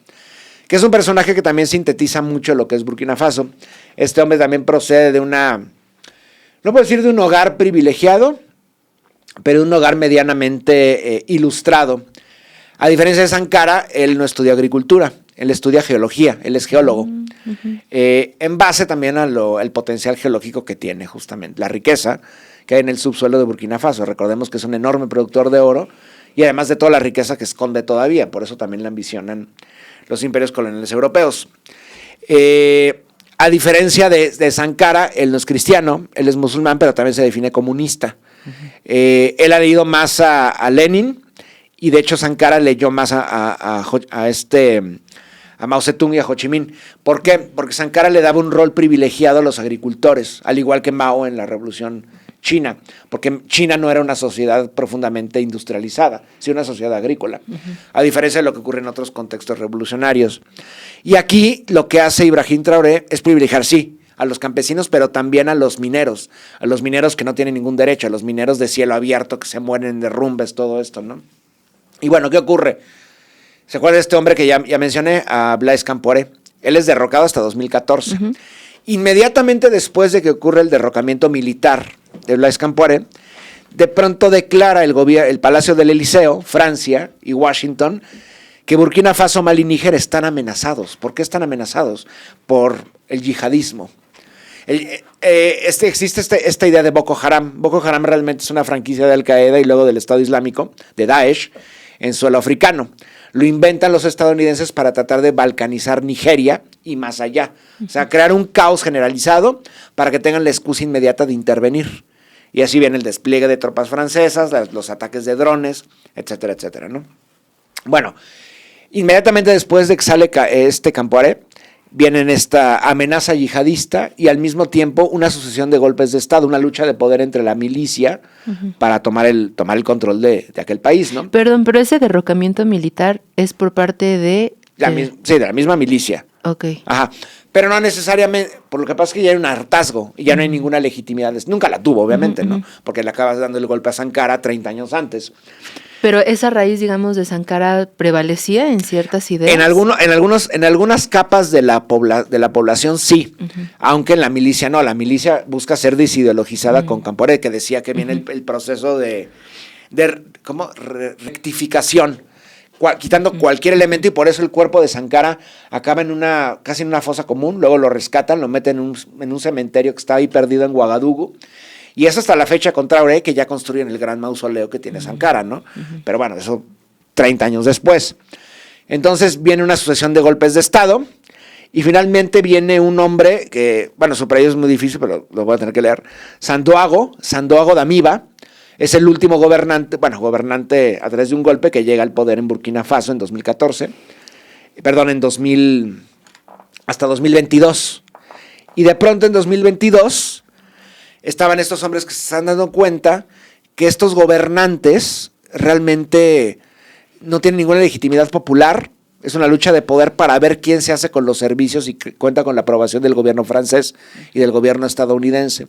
Que es un personaje que también sintetiza mucho lo que es Burkina Faso. Este hombre también procede de no puedo decir de un hogar privilegiado, pero de un hogar medianamente ilustrado. A diferencia de Sankara, él no estudió agricultura. Él estudia geología, él es geólogo. En base también al potencial geológico que tiene, justamente, la riqueza que hay en el subsuelo de Burkina Faso. Recordemos que es un enorme productor de oro y además de toda la riqueza que esconde todavía. Por eso también la ambicionan los imperios coloniales europeos. A diferencia de Sankara, él no es cristiano, él es musulmán, pero también se define comunista. Él ha leído más a Lenin y de hecho Sankara leyó más a Mao Zedong y a Ho Chi Minh. ¿Por qué? Porque Sankara le daba un rol privilegiado a los agricultores, al igual que Mao en la Revolución China, porque China no era una sociedad profundamente industrializada, sino una sociedad agrícola, a diferencia de lo que ocurre en otros contextos revolucionarios. Y aquí lo que hace Ibrahim Traoré es privilegiar, sí, a los campesinos, pero también a los mineros que no tienen ningún derecho, a los mineros de cielo abierto que se mueren en derrumbes, todo esto, ¿no? Y bueno, ¿qué ocurre? ¿Se acuerda de este hombre que ya mencioné, a Blaise Compaoré? Él es derrocado hasta 2014. Inmediatamente después de que ocurre el derrocamiento militar de Blaise Compaoré, de pronto declara el Palacio del Eliseo, Francia y Washington, que Burkina Faso, Mali y Níger están amenazados. ¿Por qué están amenazados? Por el yihadismo. Existe esta idea de Boko Haram. Boko Haram realmente es una franquicia de Al-Qaeda y luego del Estado Islámico, de Daesh, en suelo africano. Lo inventan los estadounidenses para tratar de balcanizar Nigeria y más allá. O sea, crear un caos generalizado para que tengan la excusa inmediata de intervenir. Y así viene el despliegue de tropas francesas, los ataques de drones, etcétera, etcétera, ¿no? Bueno, inmediatamente después de que sale Compaoré, viene esta amenaza yihadista y al mismo tiempo una sucesión de golpes de Estado, una lucha de poder entre la milicia para tomar el control de aquel país, ¿no? Perdón, pero ese derrocamiento militar es por parte de... Sí, de la misma milicia. Ok. Ajá. Pero no necesariamente, por lo que pasa es que ya hay un hartazgo y ya no hay ninguna legitimidad. Nunca la tuvo, obviamente, ¿no? Porque le acabas dando el golpe a Sankara 30 años antes. Pero esa raíz, digamos, de Sankara prevalecía en ciertas ideas. En algunas capas de la población sí, aunque en la milicia no. La milicia busca ser desideologizada con Compaoré, que decía que viene el proceso de rectificación, quitando cualquier elemento, y por eso el cuerpo de Sankara acaba casi en una fosa común. Luego lo rescatan, lo meten en un cementerio que está ahí perdido en Ouagadougou. Y eso hasta la fecha con Traoré, que ya construyen el gran mausoleo que tiene Sankara, ¿no? Pero bueno, eso 30 años después. Entonces viene una sucesión de golpes de Estado y finalmente viene un hombre que, bueno, su apellido es muy difícil, pero lo voy a tener que leer. Sandoago Damiba, es el último gobernante a través de un golpe que llega al poder en Burkina Faso en 2014. Hasta 2022. Y de pronto en 2022... estaban estos hombres que se están dando cuenta que estos gobernantes realmente no tienen ninguna legitimidad popular. Es una lucha de poder para ver quién se hace con los servicios y cuenta con la aprobación del gobierno francés y del gobierno estadounidense.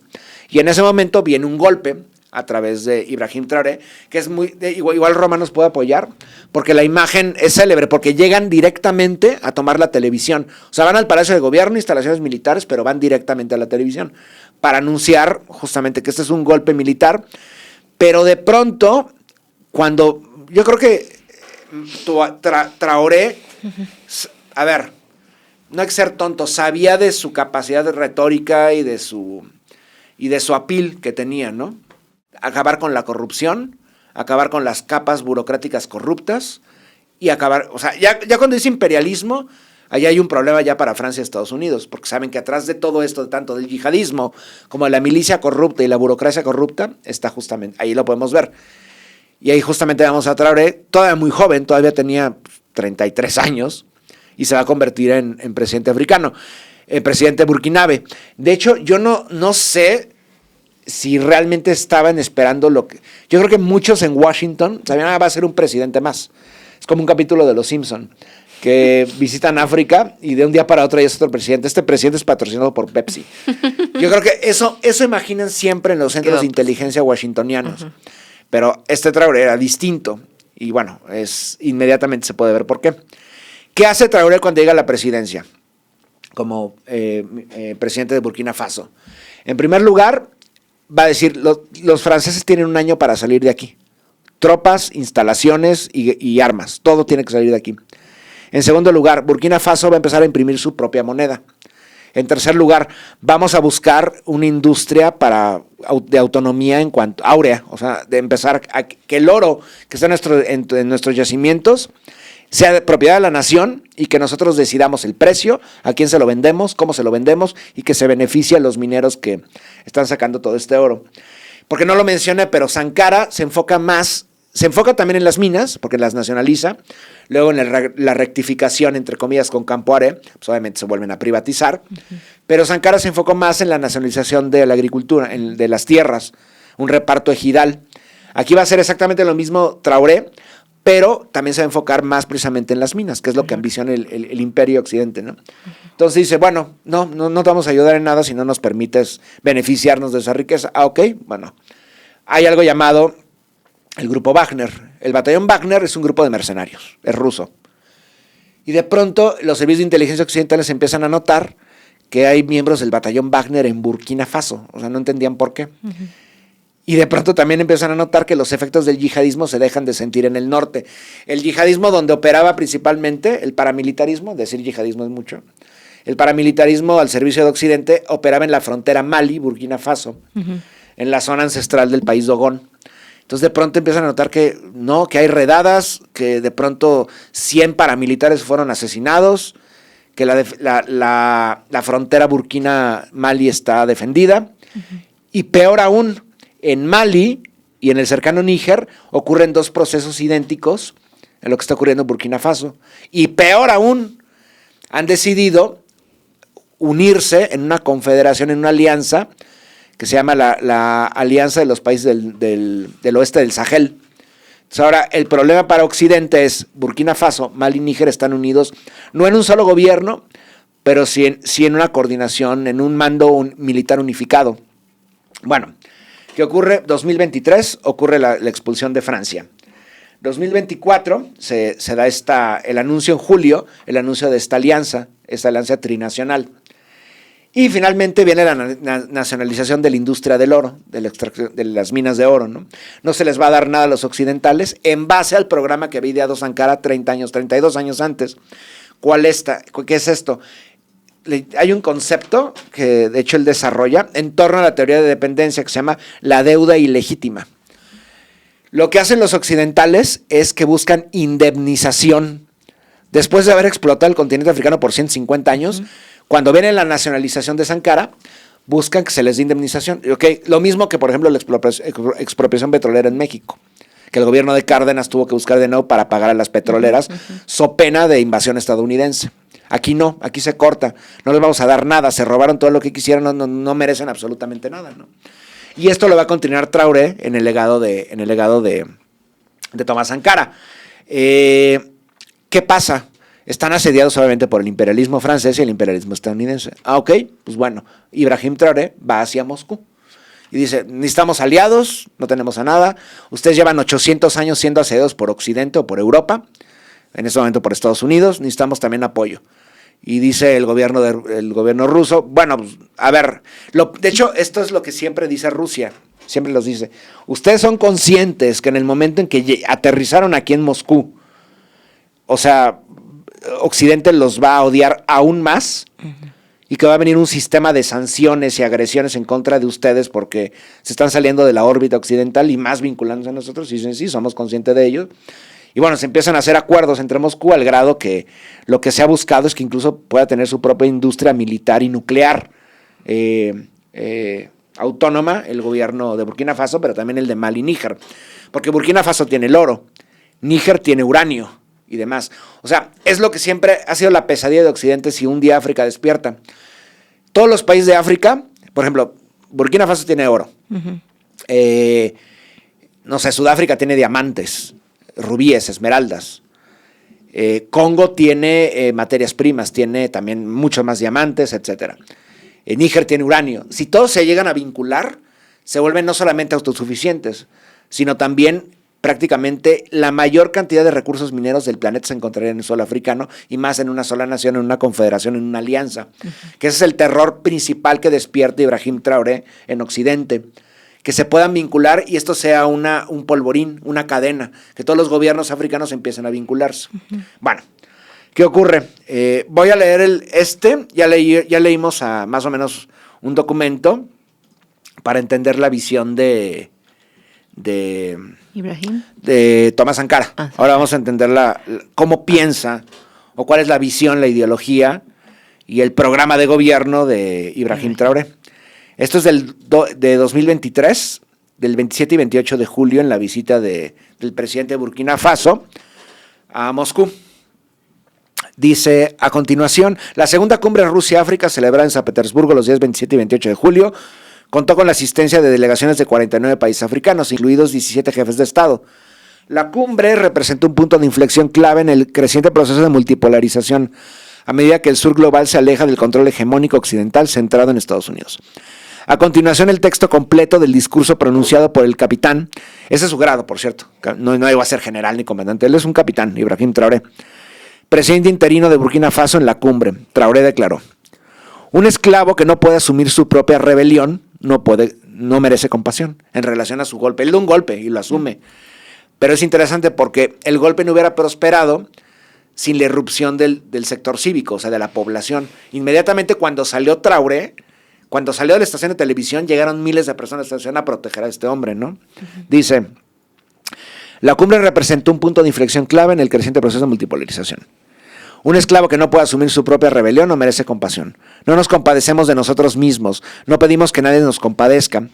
Y en ese momento viene un golpe a través de Ibrahim Traoré, que es igual Roma nos puede apoyar, porque la imagen es célebre, porque llegan directamente a tomar la televisión. O sea, van al Palacio de Gobierno, instalaciones militares, pero van directamente a la televisión para anunciar justamente que este es un golpe militar. Pero de pronto, cuando yo creo que Traoré, a ver, no hay que ser tonto, sabía de su capacidad de retórica y de su apil que tenía, ¿no? Acabar con la corrupción, acabar con las capas burocráticas corruptas y acabar, o sea, ya cuando dice imperialismo, allá hay un problema ya para Francia y Estados Unidos, porque saben que atrás de todo esto, tanto del yihadismo como de la milicia corrupta y la burocracia corrupta, está justamente, ahí lo podemos ver. Y ahí justamente vamos a Traoré, todavía muy joven, todavía tenía 33 años, y se va a convertir en presidente africano, presidente burkinabé. De hecho, yo no sé si realmente estaban esperando lo que... Yo creo que muchos en Washington sabían, va a ser un presidente más. Es como un capítulo de Los Simpson, que visitan África y de un día para otro ya es otro presidente. Este presidente es patrocinado por Pepsi. Yo creo que eso imaginan siempre en los centros de inteligencia washingtonianos. Pero este Traoré era distinto. Y bueno, inmediatamente se puede ver por qué. ¿Qué hace Traoré cuando llega a la presidencia? Como presidente de Burkina Faso. En primer lugar, va a decir, los franceses tienen un año para salir de aquí. Tropas, instalaciones y armas, todo tiene que salir de aquí. En segundo lugar, Burkina Faso va a empezar a imprimir su propia moneda. En tercer lugar, vamos a buscar una industria de autonomía en cuanto áurea, o sea, de empezar a que el oro que está en nuestros yacimientos sea de propiedad de la nación y que nosotros decidamos el precio, a quién se lo vendemos, cómo se lo vendemos y que se beneficie a los mineros que están sacando todo este oro. Porque no lo mencioné, pero Sankara se enfoca también en las minas, porque las nacionaliza, luego en la rectificación, entre comillas, con Campoaré, pues obviamente se vuelven a privatizar, pero Sankara se enfocó más en la nacionalización de la agricultura, de las tierras, un reparto ejidal. Aquí va a ser exactamente lo mismo Traoré, pero también se va a enfocar más precisamente en las minas, que es lo que ambiciona el imperio occidente, ¿no? Entonces dice, bueno, no te vamos a ayudar en nada si no nos permites beneficiarnos de esa riqueza. Ah, ok, bueno. Hay algo llamado el grupo Wagner. El batallón Wagner es un grupo de mercenarios, es ruso. Y de pronto los servicios de inteligencia occidentales empiezan a notar que hay miembros del batallón Wagner en Burkina Faso, o sea, no entendían por qué. Y de pronto también empiezan a notar que los efectos del yihadismo se dejan de sentir en el norte. El yihadismo donde operaba principalmente, el paramilitarismo, decir yihadismo es mucho, el paramilitarismo al servicio de Occidente operaba en la frontera Mali, Burkina Faso, en la zona ancestral del país Dogón. Entonces de pronto empiezan a notar que hay redadas, que de pronto 100 paramilitares fueron asesinados, que la frontera Burkina-Mali está defendida, y peor aún, en Mali y en el cercano Níger ocurren dos procesos idénticos en lo que está ocurriendo en Burkina Faso. Y peor aún, han decidido unirse en una confederación, en una alianza que se llama la Alianza de los Países del Oeste del Sahel. Entonces ahora el problema para Occidente es Burkina Faso, Mali y Níger están unidos, no en un solo gobierno, pero sí en una coordinación, en un mando militar unificado. Bueno, ¿qué ocurre? 2023 ocurre la expulsión de Francia. 2024 se da el anuncio en julio, el anuncio de esta alianza trinacional. Y finalmente viene la nacionalización de la industria del oro, de las minas de oro, ¿no? No se les va a dar nada a los occidentales en base al programa que había ideado Sankara 32 años antes. ¿Qué es esto? Hay un concepto que de hecho él desarrolla en torno a la teoría de dependencia que se llama la deuda ilegítima. Lo que hacen los occidentales es que buscan indemnización. Después de haber explotado el continente africano por 150 años, cuando viene la nacionalización de Sankara, buscan que se les dé indemnización. Okay, lo mismo que, por ejemplo, la expropiación petrolera en México, que el gobierno de Cárdenas tuvo que buscar de nuevo para pagar a las petroleras, so pena de invasión estadounidense. Aquí no, aquí se corta, no les vamos a dar nada, se robaron todo lo que quisieron, no merecen absolutamente nada, ¿no? Y esto lo va a continuar Traoré en el legado de Thomas Sankara. ¿Qué pasa? Están asediados obviamente por el imperialismo francés y el imperialismo estadounidense. Ah, ok, pues bueno, Ibrahim Traoré va hacia Moscú y dice, necesitamos aliados, no tenemos a nada, ustedes llevan 800 años siendo asediados por Occidente o por Europa, en este momento por Estados Unidos, necesitamos también apoyo. Y dice el gobierno ruso, bueno, pues, a ver, de hecho esto es lo que siempre dice Rusia, siempre los dice, ustedes son conscientes que en el momento en que aterrizaron aquí en Moscú, o sea, Occidente los va a odiar aún más y que va a venir un sistema de sanciones y agresiones en contra de ustedes porque se están saliendo de la órbita occidental y más vinculándose a nosotros. Y dicen, sí, somos conscientes de ello. Y bueno, se empiezan a hacer acuerdos entre Moscú al grado que lo que se ha buscado es que incluso pueda tener su propia industria militar y nuclear autónoma, el gobierno de Burkina Faso, pero también el de Mali y Níger. Porque Burkina Faso tiene el oro, Níger tiene uranio y demás. O sea, es lo que siempre ha sido la pesadilla de Occidente si un día África despierta. Todos los países de África, por ejemplo, Burkina Faso tiene oro. No sé, Sudáfrica tiene diamantes, rubíes, esmeraldas. Congo tiene materias primas, tiene también muchos más diamantes, etc. Níger tiene uranio. Si todos se llegan a vincular, se vuelven no solamente autosuficientes, sino también prácticamente la mayor cantidad de recursos mineros del planeta se encontraría en el suelo africano y más en una sola nación, en una confederación, en una alianza. Que ese es el terror principal que despierta Ibrahim Traoré en Occidente. Que se puedan vincular y esto sea un polvorín, una cadena, que todos los gobiernos africanos empiecen a vincularse. Bueno, ¿Qué ocurre? Voy a leer ya leímos más o menos un documento para entender la visión de Ibrahim. De Tomás Sankara. Sí. Ahora vamos a entender cómo piensa o cuál es la visión, la ideología y el programa de gobierno de Ibrahim Traoré. Esto es de 2023, del 27 y 28 de julio, en la visita del presidente de Burkina Faso a Moscú. Dice, a continuación, la segunda cumbre Rusia-África, celebrada en San Petersburgo los días 27 y 28 de julio, contó con la asistencia de delegaciones de 49 países africanos, incluidos 17 jefes de Estado. La cumbre representó un punto de inflexión clave en el creciente proceso de multipolarización, a medida que el sur global se aleja del control hegemónico occidental centrado en Estados Unidos. A continuación, el texto completo del discurso pronunciado por el capitán, ese es su grado, por cierto, no llegó a ser general ni comandante, él es un capitán, Ibrahim Traoré, presidente interino de Burkina Faso. En la cumbre, Traoré declaró: un esclavo que no puede asumir su propia rebelión no merece compasión en relación a su golpe. Él da un golpe y lo asume. Pero es interesante porque el golpe no hubiera prosperado sin la irrupción del sector cívico, o sea, de la población. Inmediatamente cuando salió Traoré, cuando salió de la estación de televisión, llegaron miles de personas a la estación a proteger a este hombre, ¿no? Dice, la cumbre representó un punto de inflexión clave en el creciente proceso de multipolarización. Un esclavo que no puede asumir su propia rebelión no merece compasión. No nos compadecemos de nosotros mismos, no pedimos que nadie nos compadezca.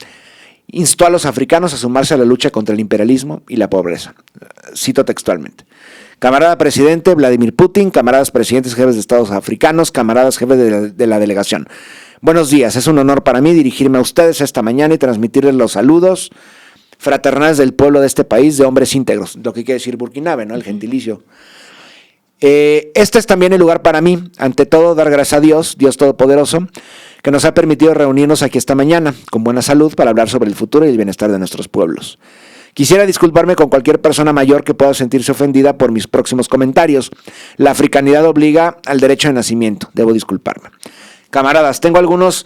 Instó a los africanos a sumarse a la lucha contra el imperialismo y la pobreza. Cito textualmente. Camarada presidente Vladimir Putin, camaradas presidentes jefes de estados africanos, camaradas jefes de la delegación. Buenos días, es un honor para mí dirigirme a ustedes esta mañana y transmitirles los saludos fraternales del pueblo de este país de hombres íntegros, lo que quiere decir burkinabe, ¿no? El gentilicio. Este es también el lugar para mí, ante todo, dar gracias a Dios, Dios Todopoderoso, que nos ha permitido reunirnos aquí esta mañana, con buena salud, para hablar sobre el futuro y el bienestar de nuestros pueblos. Quisiera disculparme con cualquier persona mayor que pueda sentirse ofendida por mis próximos comentarios. La africanidad obliga al derecho de nacimiento, debo disculparme. Camaradas, tengo algunas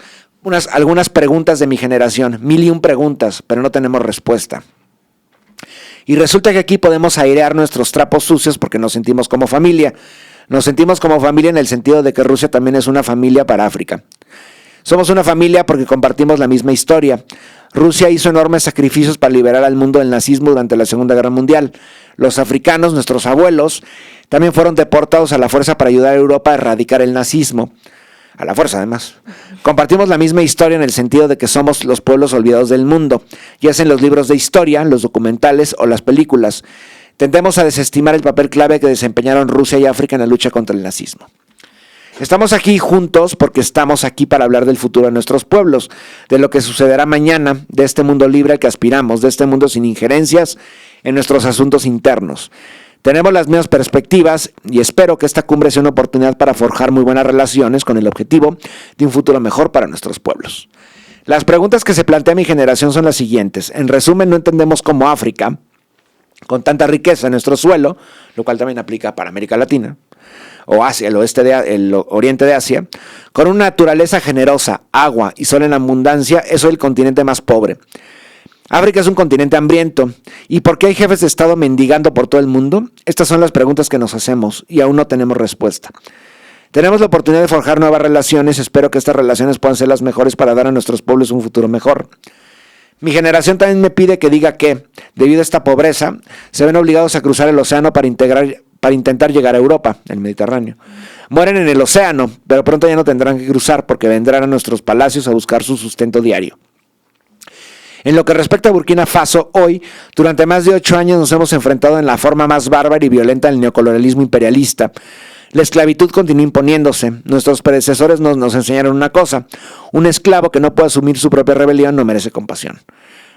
preguntas de mi generación, 1001 preguntas, pero no tenemos respuesta. Y resulta que aquí podemos airear nuestros trapos sucios porque nos sentimos como familia. Nos sentimos como familia en el sentido de que Rusia también es una familia para África. Somos una familia porque compartimos la misma historia. Rusia hizo enormes sacrificios para liberar al mundo del nazismo durante la Segunda Guerra Mundial. Los africanos, nuestros abuelos, también fueron deportados a la fuerza para ayudar a Europa a erradicar el nazismo. A la fuerza, además. Compartimos la misma historia en el sentido de que somos los pueblos olvidados del mundo, ya sea en los libros de historia, los documentales o las películas. Tendemos a desestimar el papel clave que desempeñaron Rusia y África en la lucha contra el nazismo. Estamos aquí juntos porque estamos aquí para hablar del futuro de nuestros pueblos, de lo que sucederá mañana, de este mundo libre al que aspiramos, de este mundo sin injerencias en nuestros asuntos internos. Tenemos las mismas perspectivas y espero que esta cumbre sea una oportunidad para forjar muy buenas relaciones con el objetivo de un futuro mejor para nuestros pueblos. Las preguntas que se plantea mi generación son las siguientes. En resumen, no entendemos cómo África, con tanta riqueza en nuestro suelo, lo cual también aplica para América Latina, o Asia, el oriente de Asia, con una naturaleza generosa, agua y sol en abundancia, es hoy el continente más pobre. África es un continente hambriento. ¿Y por qué hay jefes de Estado mendigando por todo el mundo? Estas son las preguntas que nos hacemos y aún no tenemos respuesta. Tenemos la oportunidad de forjar nuevas relaciones. Espero que estas relaciones puedan ser las mejores para dar a nuestros pueblos un futuro mejor. Mi generación también me pide que diga que, debido a esta pobreza, se ven obligados a cruzar el océano para intentar llegar a Europa, el Mediterráneo. Mueren en el océano, pero pronto ya no tendrán que cruzar porque vendrán a nuestros palacios a buscar su sustento diario. En lo que respecta a Burkina Faso, hoy, durante más de 8 años nos hemos enfrentado en la forma más bárbara y violenta al neocolonialismo imperialista. La esclavitud continúa imponiéndose. Nuestros predecesores nos enseñaron una cosa: un esclavo que no puede asumir su propia rebelión no merece compasión.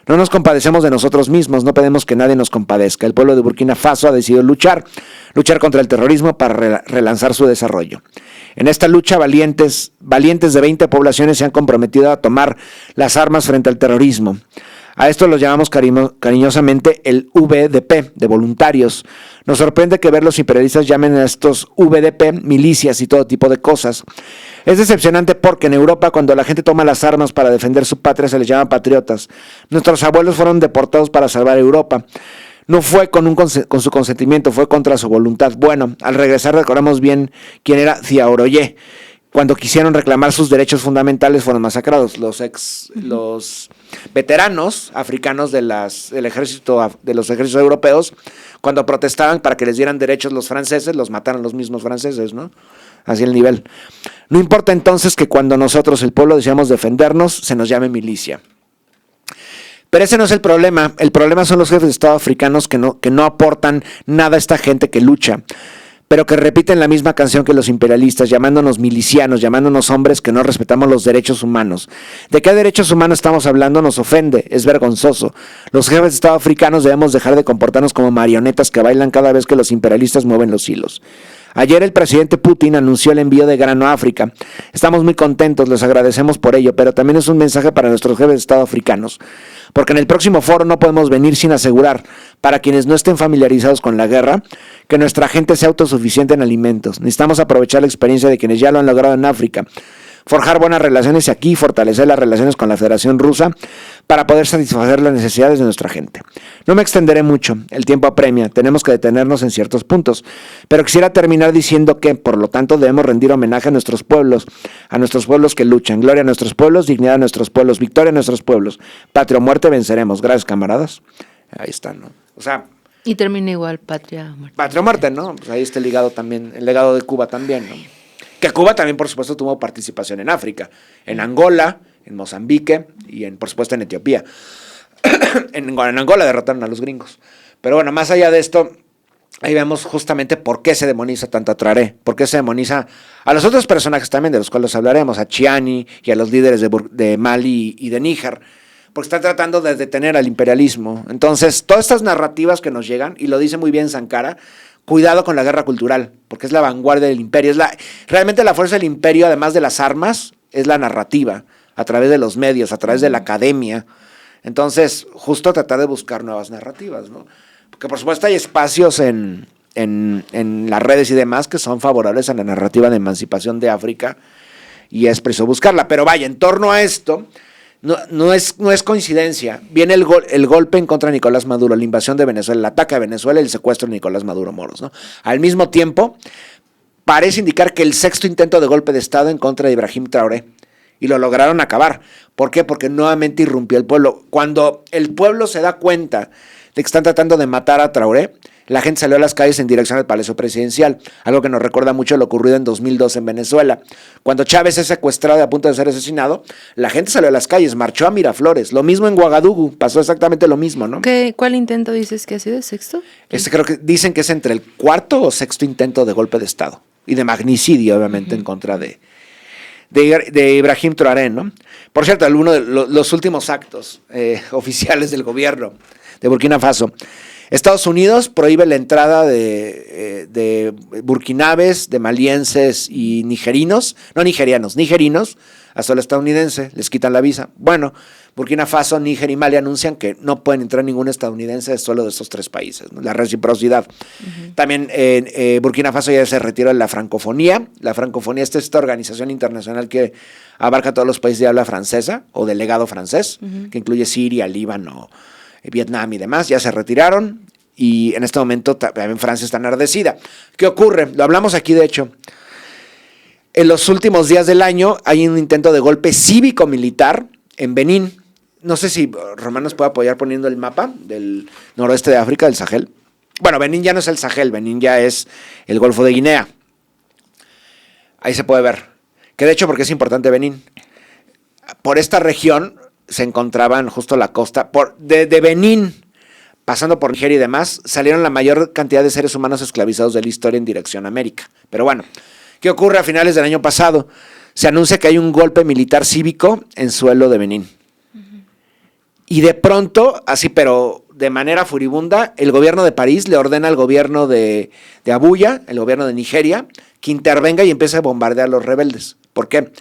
No nos compadecemos de nosotros mismos, no pedimos que nadie nos compadezca. El pueblo de Burkina Faso ha decidido luchar contra el terrorismo para relanzar su desarrollo. En esta lucha, valientes de 20 poblaciones se han comprometido a tomar las armas frente al terrorismo. A esto los llamamos cariñosamente el VDP, de voluntarios. Nos sorprende que ver los imperialistas llamen a estos VDP milicias y todo tipo de cosas. Es decepcionante porque en Europa, cuando la gente toma las armas para defender su patria, se les llama patriotas. Nuestros abuelos fueron deportados para salvar Europa. No fue con su consentimiento, fue contra su voluntad. Bueno, al regresar recordamos bien quién era Thiaroye. Cuando quisieron reclamar sus derechos fundamentales fueron masacrados. Los veteranos africanos de los ejércitos europeos, cuando protestaban para que les dieran derechos los franceses, los mataron los mismos franceses, ¿no? Así el nivel. No importa entonces que cuando nosotros, el pueblo, deseamos defendernos, se nos llame milicia. Pero ese no es el problema. El problema son los jefes de Estado africanos que no aportan nada a esta gente que lucha, pero que repiten la misma canción que los imperialistas, llamándonos milicianos, llamándonos hombres que no respetamos los derechos humanos. ¿De qué derechos humanos estamos hablando? Nos ofende, es vergonzoso. Los jefes de Estado africanos debemos dejar de comportarnos como marionetas que bailan cada vez que los imperialistas mueven los hilos. Ayer el presidente Putin anunció el envío de grano a África. Estamos muy contentos, les agradecemos por ello, pero también es un mensaje para nuestros jefes de Estado africanos, porque en el próximo foro no podemos venir sin asegurar, para quienes no estén familiarizados con la guerra, que nuestra gente sea autosuficiente en alimentos. Necesitamos aprovechar la experiencia de quienes ya lo han logrado en África, forjar buenas relaciones aquí y fortalecer las relaciones con la Federación Rusa para poder satisfacer las necesidades de nuestra gente. No me extenderé mucho, el tiempo apremia, tenemos que detenernos en ciertos puntos, pero quisiera terminar diciendo que, por lo tanto, debemos rendir homenaje a nuestros pueblos que luchan. Gloria a nuestros pueblos, dignidad a nuestros pueblos, victoria a nuestros pueblos. Patria o muerte venceremos. Gracias, camaradas. Ahí está, ¿no? O sea... Y termina igual, patria o muerte. Patria o muerte, ¿no? Pues ahí está el legado también, el legado de Cuba también, ¿no? Que Cuba también, por supuesto, tuvo participación en África, en Angola, en Mozambique y, por supuesto, en Etiopía. En Angola derrotaron a los gringos. Pero bueno, más allá de esto, ahí vemos justamente por qué se demoniza tanto a Traoré, por qué se demoniza a los otros personajes también, de los cuales hablaremos, a Chiani y a los líderes de Mali y de Níger, porque están tratando de detener al imperialismo. Entonces, todas estas narrativas que nos llegan, y lo dice muy bien Sankara, cuidado con la guerra cultural, porque es la vanguardia del imperio. Realmente la fuerza del imperio, además de las armas, es la narrativa, a través de los medios, a través de la academia. Entonces, justo tratar de buscar nuevas narrativas, ¿no? Porque por supuesto hay espacios en las redes y demás que son favorables a la narrativa de emancipación de África, y es preciso buscarla. Pero vaya, en torno a esto... No es coincidencia. Viene el golpe en contra de Nicolás Maduro, la invasión de Venezuela, el ataque a Venezuela y el secuestro de Nicolás Maduro Moros, ¿no? Al mismo tiempo, parece indicar que el sexto intento de golpe de Estado en contra de Ibrahim Traoré, y lo lograron acabar. ¿Por qué? Porque nuevamente irrumpió el pueblo. Cuando el pueblo se da cuenta de que están tratando de matar a Traoré, la gente salió a las calles en dirección al Palacio Presidencial, algo que nos recuerda mucho lo ocurrido en 2002 en Venezuela. Cuando Chávez es secuestrado y a punto de ser asesinado, la gente salió a las calles, marchó a Miraflores. Lo mismo en Ouagadougou, pasó exactamente lo mismo, ¿no? ¿Cuál intento dices que ha sido? ¿Sexto? Creo que dicen que es entre el cuarto o sexto intento de golpe de Estado, y de magnicidio, obviamente, en contra de Ibrahim Traoré, ¿no? Por cierto, uno de los últimos actos oficiales del gobierno de Burkina Faso. Estados Unidos prohíbe la entrada de burkinabes, de malienses y nigerinos a suelo estadounidense, les quitan la visa. Bueno, Burkina Faso, Níger y Mali anuncian que no pueden entrar ningún estadounidense solo de estos tres países, ¿no? La reciprocidad. También Burkina Faso ya se retiró de la francofonía. La francofonía es esta organización internacional que abarca todos los países de habla francesa o de legado francés, que incluye Siria, Líbano, Vietnam y demás. Ya se retiraron y en este momento también Francia está enardecida. ¿Qué ocurre? Lo hablamos aquí, de hecho. En los últimos días del año hay un intento de golpe cívico-militar en Benín. No sé si Román nos puede apoyar poniendo el mapa del noroeste de África, del Sahel. Bueno, Benín ya no es el Sahel, Benín ya es el Golfo de Guinea. Ahí se puede ver. Que de hecho, porque es importante Benín. Por esta región se encontraban justo la costa, de Benín, pasando por Nigeria y demás, salieron la mayor cantidad de seres humanos esclavizados de la historia en dirección a América. Pero bueno, ¿qué ocurre a finales del año pasado? Se anuncia que hay un golpe militar cívico en suelo de Benín. Y de pronto, así pero de manera furibunda, el gobierno de París le ordena al gobierno de Abuya, el gobierno de Nigeria, que intervenga y empiece a bombardear a los rebeldes. ¿Por qué?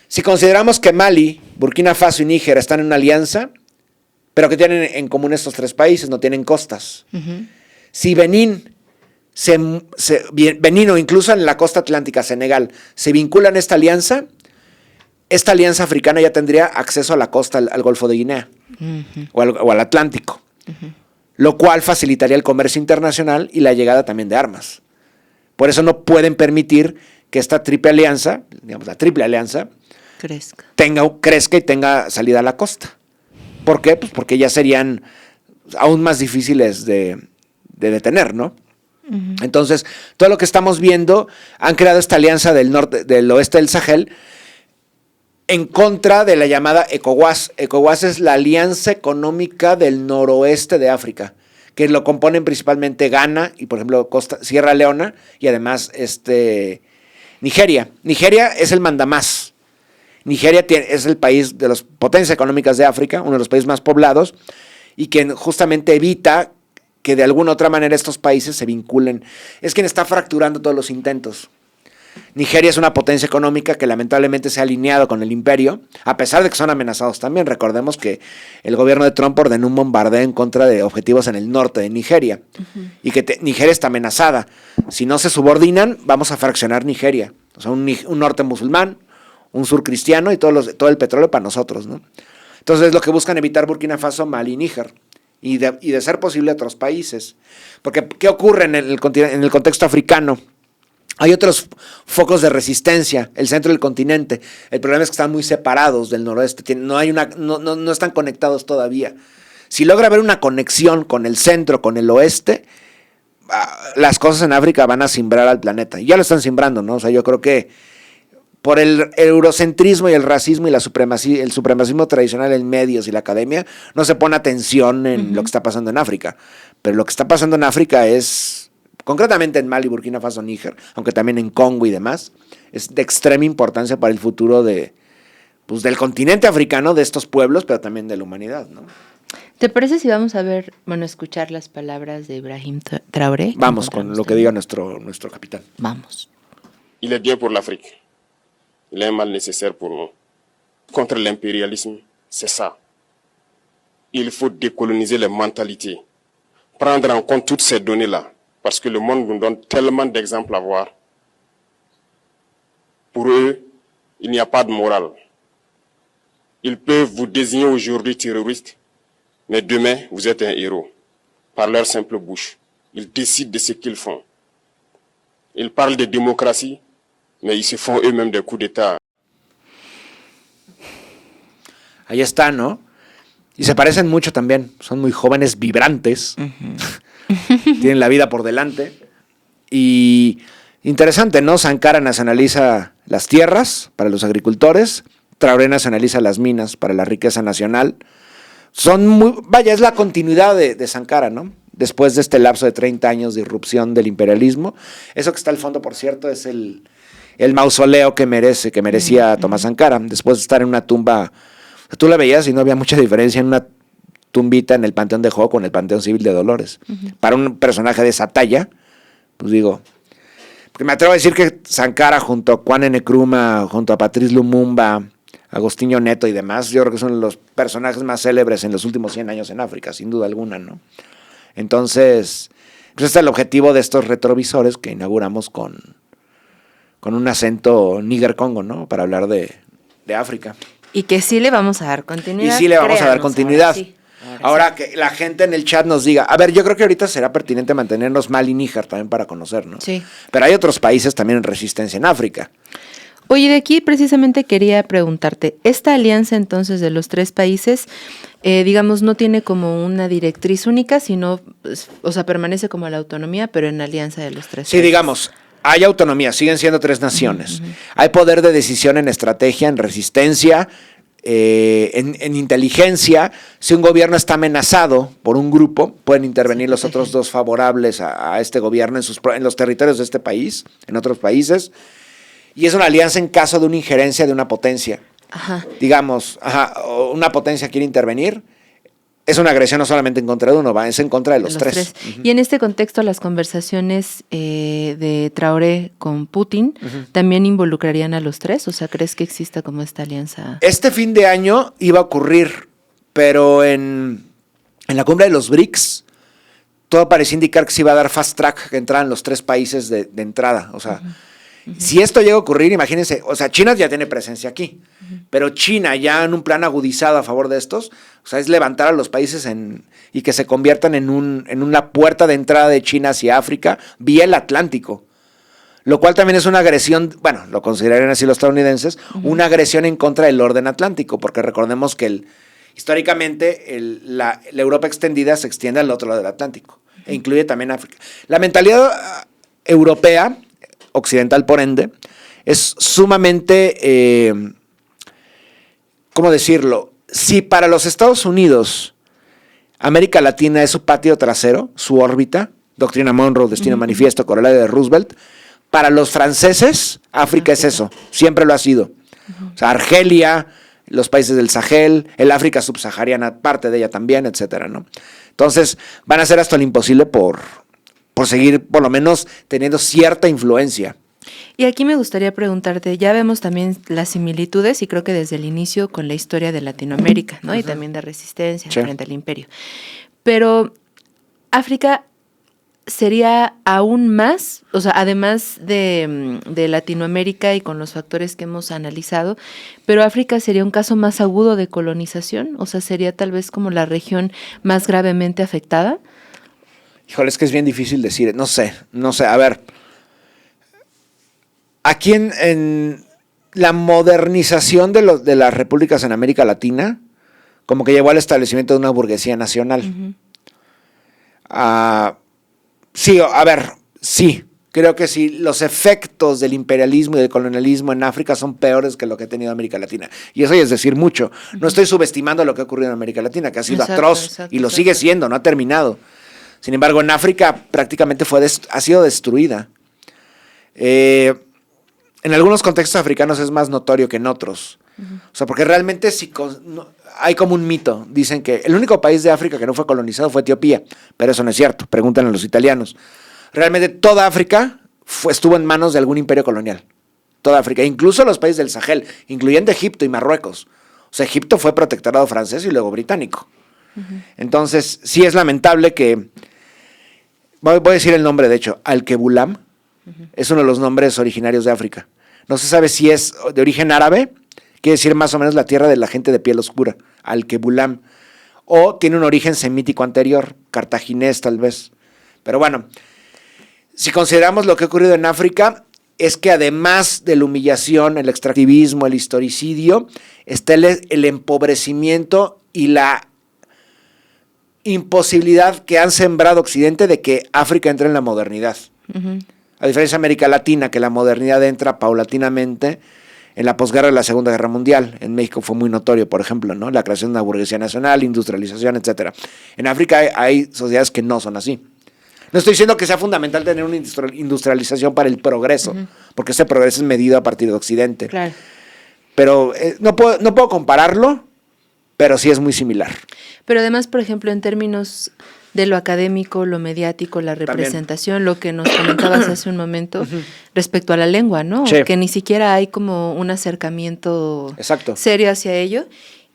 Si consideramos que Mali, Burkina Faso y Níger están en una alianza, pero que tienen en común estos tres países, no tienen costas. Si Benín o incluso en la costa atlántica, Senegal, se vinculan a esta alianza africana ya tendría acceso a la costa, al Golfo de Guinea o al Atlántico. lo cual facilitaría el comercio internacional y la llegada también de armas. Por eso no pueden permitir que esta triple alianza, digamos la triple alianza, crezca y tenga salida a la costa. ¿Por qué? Pues porque ya serían aún más difíciles de detener, ¿no? Uh-huh. Entonces, todo lo que estamos viendo, han creado esta alianza del oeste del Sahel en contra de la llamada ECOWAS. ECOWAS es la Alianza Económica del Noroeste de África, que lo componen principalmente Ghana y, por ejemplo, Sierra Leona y además Nigeria. Nigeria es el mandamás. Nigeria es el país de las potencias económicas de África, uno de los países más poblados, y que justamente evita que de alguna u otra manera estos países se vinculen. Es quien está fracturando todos los intentos. Nigeria es una potencia económica que lamentablemente se ha alineado con el imperio, a pesar de que son amenazados también. Recordemos que el gobierno de Trump ordenó un bombardeo en contra de objetivos en el norte de Nigeria, uh-huh, y que Nigeria está amenazada. Si no se subordinan, vamos a fraccionar Nigeria. O sea, un norte musulmán, un sur cristiano y todo el petróleo para nosotros, ¿no? Entonces es lo que buscan evitar Burkina Faso, Mali y Níger. Y de ser posible otros países. Porque, ¿qué ocurre en el contexto africano? Hay otros focos de resistencia, el centro del continente. El problema es que están muy separados del noroeste, no están conectados todavía. Si logra haber una conexión con el centro, con el oeste, las cosas en África van a simbrar al planeta. Y ya lo están simbrando, ¿no? O sea, yo creo que por el eurocentrismo y el racismo y el supremacismo tradicional en medios y la academia, no se pone atención en, uh-huh, lo que está pasando en África. Pero lo que está pasando en África es, concretamente en Mali, Burkina Faso, Níger, aunque también en Congo y demás, es de extrema importancia para el futuro del continente africano, de estos pueblos, pero también de la humanidad, ¿no? ¿Te parece si vamos a escuchar las palabras de Ibrahim Traoré? Vamos con lo que diga nuestro capitán. Vamos. Il est bien pour l'Afrique. Il est un mal nécessaire pour nous. Contre l'impérialisme, c'est ça. Il faut décoloniser les mentalités, prendre en compte toutes ces données-là, parce que le monde nous donne tellement d'exemples à voir. Pour eux, il n'y a pas de morale. Ils peuvent vous désigner aujourd'hui terroriste, mais demain, vous êtes un héros. Par leur simple bouche, ils décident de ce qu'ils font. Ils parlent de démocratie, mais ils se font eux-mêmes des coups d'État. Ahí está, ¿no? Y se parecen mucho también. Son muy jóvenes, vibrantes. Uh-huh. Tienen la vida por delante. Y interesante, ¿no? Sankara nacionaliza las tierras para los agricultores. Traoré nacionaliza las minas para la riqueza nacional. Es la continuidad de Sankara, ¿no? Después de este lapso de 30 años de irrupción del imperialismo. Eso que está al fondo, por cierto, es el mausoleo que merecía Thomas Sankara, después de estar en una tumba. Tú la veías y no había mucha diferencia en una tumbita en el Panteón de Joco o en el Panteón Civil de Dolores. Uh-huh. Para un personaje de esa talla, pues digo, porque me atrevo a decir que Sankara junto a Kwame Nkrumah, junto a Patrice Lumumba, Agostinho Neto y demás, yo creo que son los personajes más célebres en los últimos 100 años en África, sin duda alguna, ¿no? Entonces, pues este es el objetivo de estos retrovisores que inauguramos con un acento Níger-Congo, ¿no? Para hablar de África. Y que sí le vamos a dar continuidad. Y sí le vamos a dar continuidad. Ahora que la gente en el chat nos diga, a ver, yo creo que ahorita será pertinente mantenernos Mali y Níger también para conocer, ¿no? Sí. Pero hay otros países también en resistencia en África. Oye, de aquí precisamente quería preguntarte, esta alianza entonces de los tres países, digamos, no tiene como una directriz única, sino, o sea, permanece como la autonomía, pero en alianza de los tres países. Sí, digamos, hay autonomía, siguen siendo tres naciones. Uh-huh. Hay poder de decisión en estrategia, en resistencia, en inteligencia. Si un gobierno está amenazado por un grupo, pueden intervenir los otros dos favorables a este gobierno en los territorios de este país, en otros países. Y es una alianza en caso de una injerencia de una potencia. Ajá. Digamos, una potencia quiere intervenir, es una agresión no solamente en contra de uno, es en contra de los tres. Uh-huh. Y en este contexto, las conversaciones de Traoré con Putin, uh-huh, también involucrarían a los tres. O sea, ¿crees que exista como esta alianza? Este fin de año iba a ocurrir, pero en la cumbre de los BRICS, todo parecía indicar que se iba a dar fast track, que entraran los tres países de entrada. O sea, uh-huh, Si esto llega a ocurrir, imagínense, o sea, China ya tiene presencia aquí, pero China ya en un plan agudizado a favor de estos, o sea, es levantar a los países y que se conviertan en una puerta de entrada de China hacia África vía el Atlántico. Lo cual también es una agresión, bueno, lo considerarían así los estadounidenses, una agresión en contra del orden atlántico, porque recordemos que históricamente la Europa extendida se extiende al otro lado del Atlántico, e incluye también África. La mentalidad europea, occidental por ende, es sumamente, ¿cómo decirlo? Si para los Estados Unidos América Latina es su patio trasero, su órbita, doctrina Monroe, destino manifiesto, corolario de Roosevelt, para los franceses, África es eso, siempre lo ha sido. O sea, Argelia, los países del Sahel, el África subsahariana, parte de ella también, etcétera, ¿no? Entonces, van a hacer hasta lo imposible por seguir, por lo menos, teniendo cierta influencia. Y aquí me gustaría preguntarte, ya vemos también las similitudes, y creo que desde el inicio, con la historia de Latinoamérica, ¿no? Y también de resistencia frente al imperio. Pero África sería aún más, o sea, además de Latinoamérica y con los factores que hemos analizado, pero África sería un caso más agudo de colonización, o sea, sería tal vez como la región más gravemente afectada. Híjole, es que es bien difícil decir, no sé, a ver, aquí en la modernización de las repúblicas en América Latina, como que llevó al establecimiento de una burguesía nacional. Sí, a ver, sí, creo que sí, los efectos del imperialismo y del colonialismo en África son peores que lo que ha tenido América Latina. Y eso es decir mucho. No estoy subestimando lo que ha ocurrido en América Latina, que ha sido atroz y lo sigue siendo, no ha terminado. Sin embargo, en África prácticamente ha sido destruida. En algunos contextos africanos es más notorio que en otros. O sea, porque realmente hay como un mito. Dicen que el único país de África que no fue colonizado fue Etiopía, pero eso no es cierto. Pregúntenle a los italianos. Realmente toda África estuvo en manos de algún imperio colonial. Toda África, incluso los países del Sahel, incluyendo Egipto y Marruecos. O sea, Egipto fue protectorado francés y luego británico. Entonces, sí es lamentable que... Voy a decir el nombre, de hecho, Al-Kebulam. Es uno de los nombres originarios de África. No se sabe si es de origen árabe, quiere decir más o menos la tierra de la gente de piel oscura, Al-Kebulam, o tiene un origen semítico anterior, cartaginés tal vez. Pero bueno, si consideramos lo que ha ocurrido en África, es que además de la humillación, el extractivismo, el historicidio, está el empobrecimiento y la imposibilidad que han sembrado Occidente de que África entre en la modernidad. A diferencia de América Latina, que la modernidad entra paulatinamente en la posguerra de la Segunda Guerra Mundial. En México fue muy notorio, por ejemplo, ¿no? La creación de una burguesía nacional, industrialización, etcétera. En África hay sociedades que no son así. No estoy diciendo que sea fundamental tener una industrialización para el progreso, porque ese progreso es medido a partir de Occidente. Claro. Pero no puedo compararlo, pero sí es muy similar. Pero además, por ejemplo, en términos de lo académico, lo mediático, la representación, también lo que nos comentabas hace un momento respecto a la lengua, ¿no? Sí. Que ni siquiera hay como un acercamiento serio hacia ello.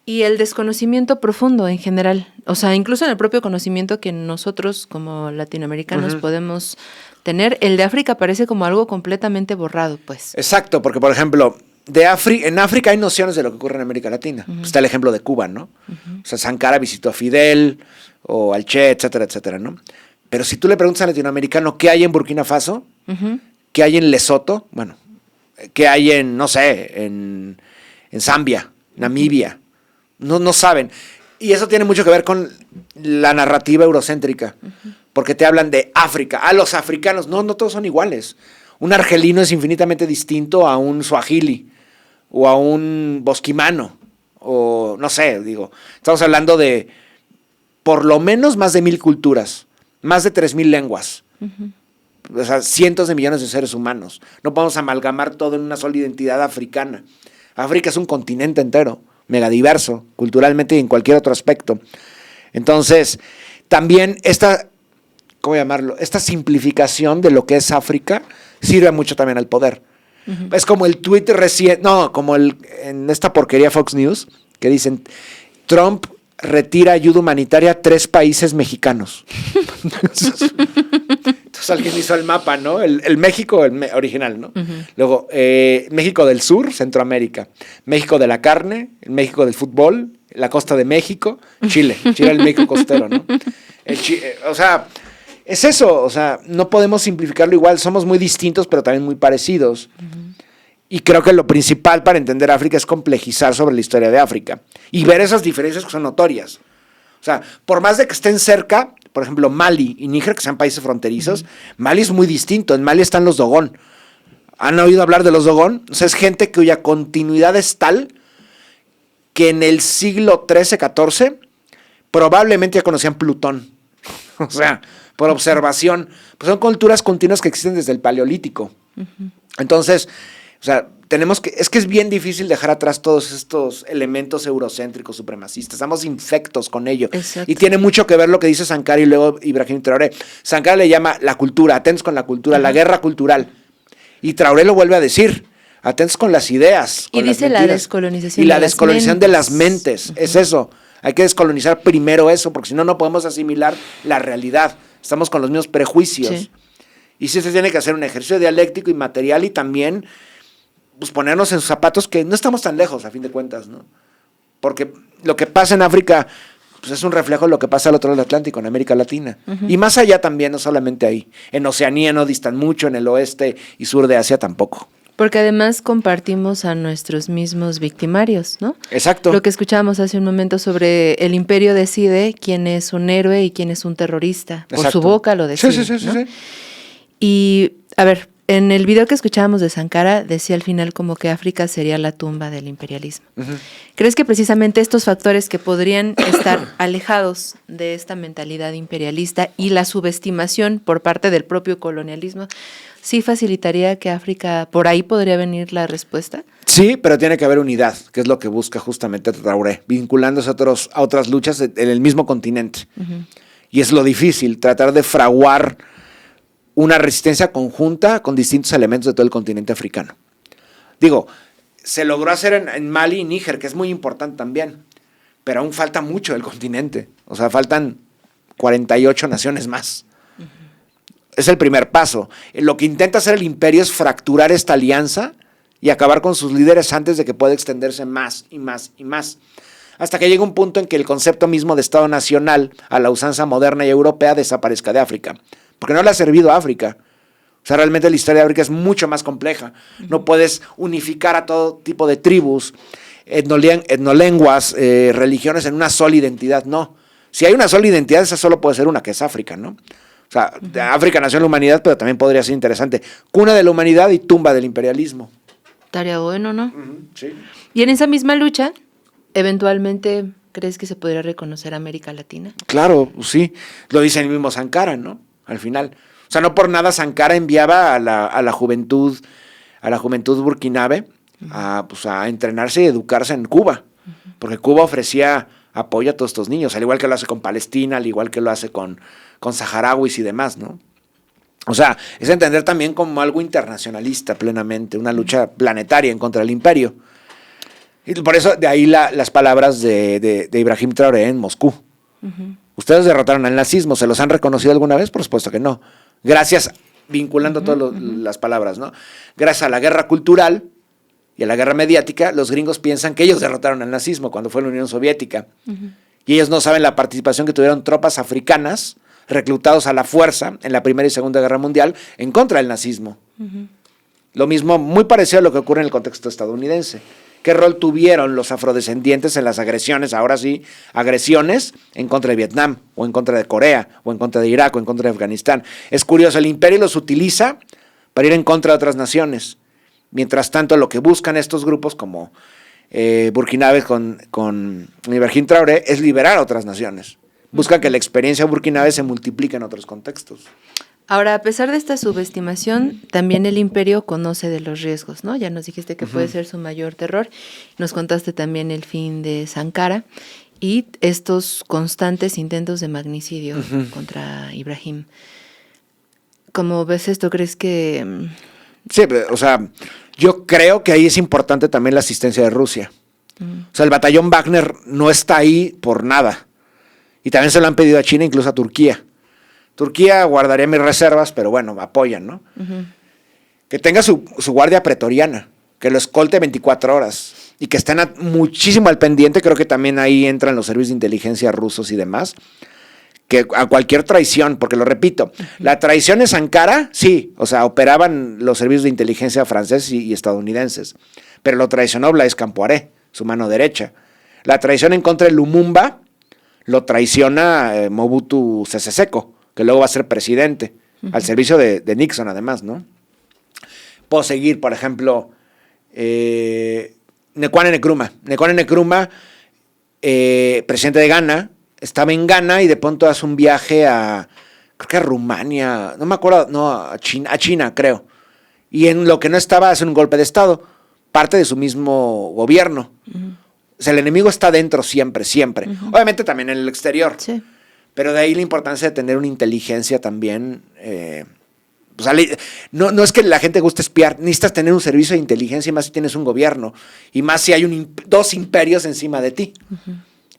Y el desconocimiento profundo en general, o sea, incluso en el propio conocimiento que nosotros como latinoamericanos podemos tener, el de África parece como algo completamente borrado, pues. Exacto, porque por ejemplo, en África hay nociones de lo que ocurre en América Latina. Está el ejemplo de Cuba, ¿no? O sea, Sankara visitó a Fidel o al Che, etcétera, etcétera, ¿no? Pero si tú le preguntas al latinoamericano qué hay en Burkina Faso, qué hay en Lesoto, bueno, qué hay en, no sé, en Zambia, Namibia, no saben. Y eso tiene mucho que ver con la narrativa eurocéntrica, porque te hablan de África, los africanos, no todos son iguales. Un argelino es infinitamente distinto a un suajili o a un bosquimano, o no sé, estamos hablando de por lo menos más de 1,000 culturas, más de 3,000 lenguas, o sea, cientos de millones de seres humanos. No podemos amalgamar todo en una sola identidad africana. África es un continente entero, megadiverso, culturalmente y en cualquier otro aspecto. Entonces, también esta simplificación de lo que es África sirve mucho también al poder. Es como el tuit reciente, en esta porquería Fox News, que dicen, Trump retira ayuda humanitaria a 3 países mexicanos. Entonces, Entonces alguien hizo el mapa, ¿no? El México original, ¿no? Luego, México del Sur, Centroamérica. México de la carne, el México del fútbol, la costa de México, Chile. Chile el México costero, ¿no? O sea, es eso. O sea, no podemos simplificarlo igual. Somos muy distintos, pero también muy parecidos. Y creo que lo principal para entender África es complejizar sobre la historia de África y ver esas diferencias que son notorias. O sea, por más de que estén cerca, por ejemplo, Mali y Níger, que sean países fronterizos, Mali es muy distinto. En Mali están los Dogón. ¿Han oído hablar de los Dogón? O sea, es gente cuya continuidad es tal que en el siglo XIII, XIV, probablemente ya conocían Plutón. O sea, por observación. Pues son culturas continuas que existen desde el Paleolítico. Entonces, o sea, es bien difícil dejar atrás todos estos elementos eurocéntricos, supremacistas. Estamos infectos con ello. Exacto. Y tiene mucho que ver lo que dice Sankara y luego Ibrahim Traoré. Sankara le llama la cultura, atentos con la cultura, la guerra cultural. Y Traoré lo vuelve a decir, atentos con las ideas. Y dice la descolonización. Y la descolonización de las mentes. Es eso. Hay que descolonizar primero eso, porque si no, no podemos asimilar la realidad. Estamos con los mismos prejuicios. Sí. Y sí se tiene que hacer un ejercicio dialéctico y material y también pues ponernos en sus zapatos, que no estamos tan lejos a fin de cuentas, ¿no? Porque lo que pasa en África pues es un reflejo de lo que pasa al otro lado del Atlántico, en América Latina. Y más allá también, no solamente ahí. En Oceanía no distan mucho, en el oeste y sur de Asia tampoco. Porque además compartimos a nuestros mismos victimarios, ¿no? Exacto. Lo que escuchábamos hace un momento sobre el imperio decide quién es un héroe y quién es un terrorista. Exacto. Por su boca lo decide. Sí. ¿No? Y, a ver, en el video que escuchábamos de Sankara decía al final como que África sería la tumba del imperialismo. ¿Crees que precisamente estos factores que podrían estar alejados de esta mentalidad imperialista y la subestimación por parte del propio colonialismo sí facilitaría que África, por ahí podría venir la respuesta? Sí, pero tiene que haber unidad, que es lo que busca justamente Traoré, vinculándose a otras luchas en el mismo continente. Y es lo difícil, tratar de fraguar una resistencia conjunta con distintos elementos de todo el continente africano. Digo, se logró hacer en Mali y Níger, que es muy importante también, pero aún falta mucho del continente. O sea, faltan 48 naciones más. Es el primer paso. Lo que intenta hacer el imperio es fracturar esta alianza y acabar con sus líderes antes de que pueda extenderse más y más y más. Hasta que llegue un punto en que el concepto mismo de Estado nacional, a la usanza moderna y europea, desaparezca de África. Porque no le ha servido a África. O sea, realmente la historia de África es mucho más compleja. No puedes unificar a todo tipo de tribus, etnolenguas, religiones en una sola identidad, no. Si hay una sola identidad, esa solo puede ser una, que es África, ¿no? O sea, África nació en la humanidad, pero también podría ser interesante. Cuna de la humanidad y tumba del imperialismo. Estaría bueno, ¿no? Sí. Y en esa misma lucha, eventualmente, ¿crees que se podría reconocer a América Latina? Claro, sí. Lo dice el mismo Sankara, ¿no? Al final. O sea, no por nada Sankara enviaba a la juventud burkinabe a entrenarse y educarse en Cuba. Porque Cuba ofrecía apoyo a todos estos niños, al igual que lo hace con Palestina, al igual que lo hace con saharauis y demás, ¿no? O sea, es entender también como algo internacionalista plenamente, una lucha planetaria en contra del imperio. Y por eso, de ahí las palabras de Ibrahim Traoré en Moscú. Ustedes derrotaron al nazismo, ¿se los han reconocido alguna vez? Por supuesto que no. Gracias, vinculando todas las palabras, ¿no? Gracias a la guerra cultural y a la guerra mediática, los gringos piensan que ellos derrotaron al nazismo cuando fue la Unión Soviética. Y ellos no saben la participación que tuvieron tropas africanas reclutados a la fuerza en la Primera y Segunda Guerra Mundial en contra del nazismo. Lo mismo, muy parecido a lo que ocurre en el contexto estadounidense. ¿Qué rol tuvieron los afrodescendientes en las agresiones, ahora sí, agresiones en contra de Vietnam, o en contra de Corea, o en contra de Irak, o en contra de Afganistán? Es curioso, el imperio los utiliza para ir en contra de otras naciones. Mientras tanto, lo que buscan estos grupos, como burkinabes con Ibrahim Traoré, es liberar a otras naciones. Buscan que la experiencia burkinabe se multiplique en otros contextos. Ahora, a pesar de esta subestimación, también el imperio conoce de los riesgos, ¿no? Ya nos dijiste que puede ser su mayor terror. Nos contaste también el fin de Sankara y estos constantes intentos de magnicidio contra Ibrahim. ¿Cómo ves esto? ¿Crees que...? Sí, o sea, yo creo que ahí es importante también la asistencia de Rusia. O sea, el batallón Wagner no está ahí por nada. Y también se lo han pedido a China, incluso a Turquía. Turquía guardaría mis reservas, pero bueno, apoyan, ¿no? Que tenga su guardia pretoriana, que lo escolte 24 horas y que estén muchísimo al pendiente. Creo que también ahí entran los servicios de inteligencia rusos y demás. Que a cualquier traición, porque lo repito, la traición es Ankara, sí, o sea, operaban los servicios de inteligencia franceses y estadounidenses, pero lo traicionó Blaise Compaoré, su mano derecha. La traición en contra de Lumumba lo traiciona Mobutu Sese Seko, que luego va a ser presidente, al servicio de Nixon además, ¿no? Puedo seguir, por ejemplo, Nekwane Nkrumah. Nekwane Nkrumah, presidente de Ghana, estaba en Ghana y de pronto hace un viaje creo que a Rumania, no me acuerdo, no, a China, creo. Y en lo que no estaba hace un golpe de Estado, parte de su mismo gobierno. O sea, el enemigo está dentro siempre, siempre. Obviamente también en el exterior. Sí. Pero de ahí la importancia de tener una inteligencia también. O sea, no es que la gente guste espiar, necesitas tener un servicio de inteligencia, y más si tienes un gobierno, y más si hay dos imperios encima de ti.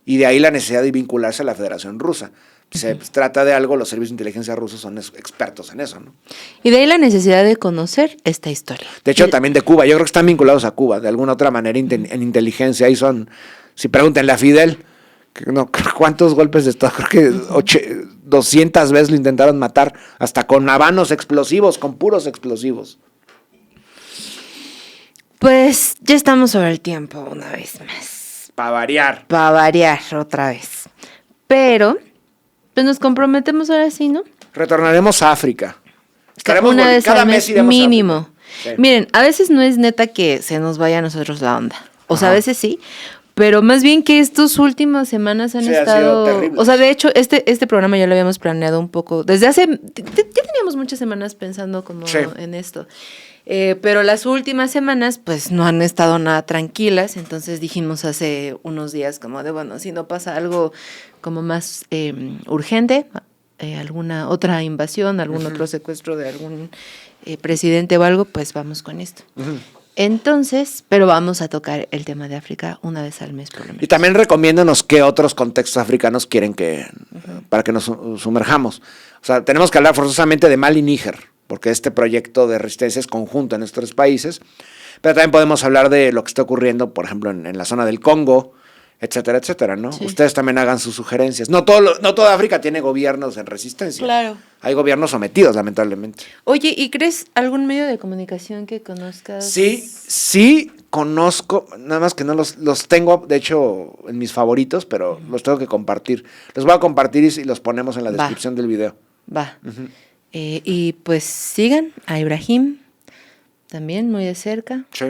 Y de ahí la necesidad de vincularse a la Federación Rusa. Se trata de algo, los servicios de inteligencia rusos son expertos en eso, ¿no? Y de ahí la necesidad de conocer esta historia. De hecho, también de Cuba. Yo creo que están vinculados a Cuba, de alguna otra manera, en inteligencia. Ahí son, si pregúntenle a Fidel, ¿cuántos golpes de Estado? Creo que 200 veces lo intentaron matar, hasta con habanos explosivos, con puros explosivos. Pues ya estamos sobre el tiempo una vez más. Para variar. Para variar otra vez. Pero, pues nos comprometemos ahora sí, ¿no? Retornaremos a África. Una vez cada al mes iremos mínimo. a África. Sí. Miren, a veces no es neta que se nos vaya a nosotros la onda. O sea, a veces sí. Pero más bien que estas últimas semanas han estado... sido terribles. O sea, de hecho, este programa ya lo habíamos planeado un poco. Desde hace... Ya teníamos muchas semanas pensando como en esto. Pero las últimas semanas, pues, no han estado nada tranquilas. Entonces dijimos hace unos días como de, bueno, si no pasa algo como más urgente, alguna otra invasión, algún otro secuestro de algún presidente o algo, pues vamos con esto. Entonces, pero vamos a tocar el tema de África una vez al mes por lo menos. Y también recomiéndanos qué otros contextos africanos quieren para que nos sumerjamos. O sea, tenemos que hablar forzosamente de Mali y Níger, porque este proyecto de resistencia es conjunto en estos tres países, pero también podemos hablar de lo que está ocurriendo, por ejemplo, en la zona del Congo, etcétera, etcétera, ¿no? Sí. Ustedes también hagan sus sugerencias. No toda África tiene gobiernos en resistencia. Claro. Hay gobiernos sometidos, lamentablemente. Oye, ¿y crees algún medio de comunicación que conozcas? Sí, conozco, nada más que no los tengo, de hecho, en mis favoritos, pero los tengo que compartir. Los voy a compartir y los ponemos en la descripción del video. Va. Y pues sigan a Ibrahim, también muy de cerca. Sí.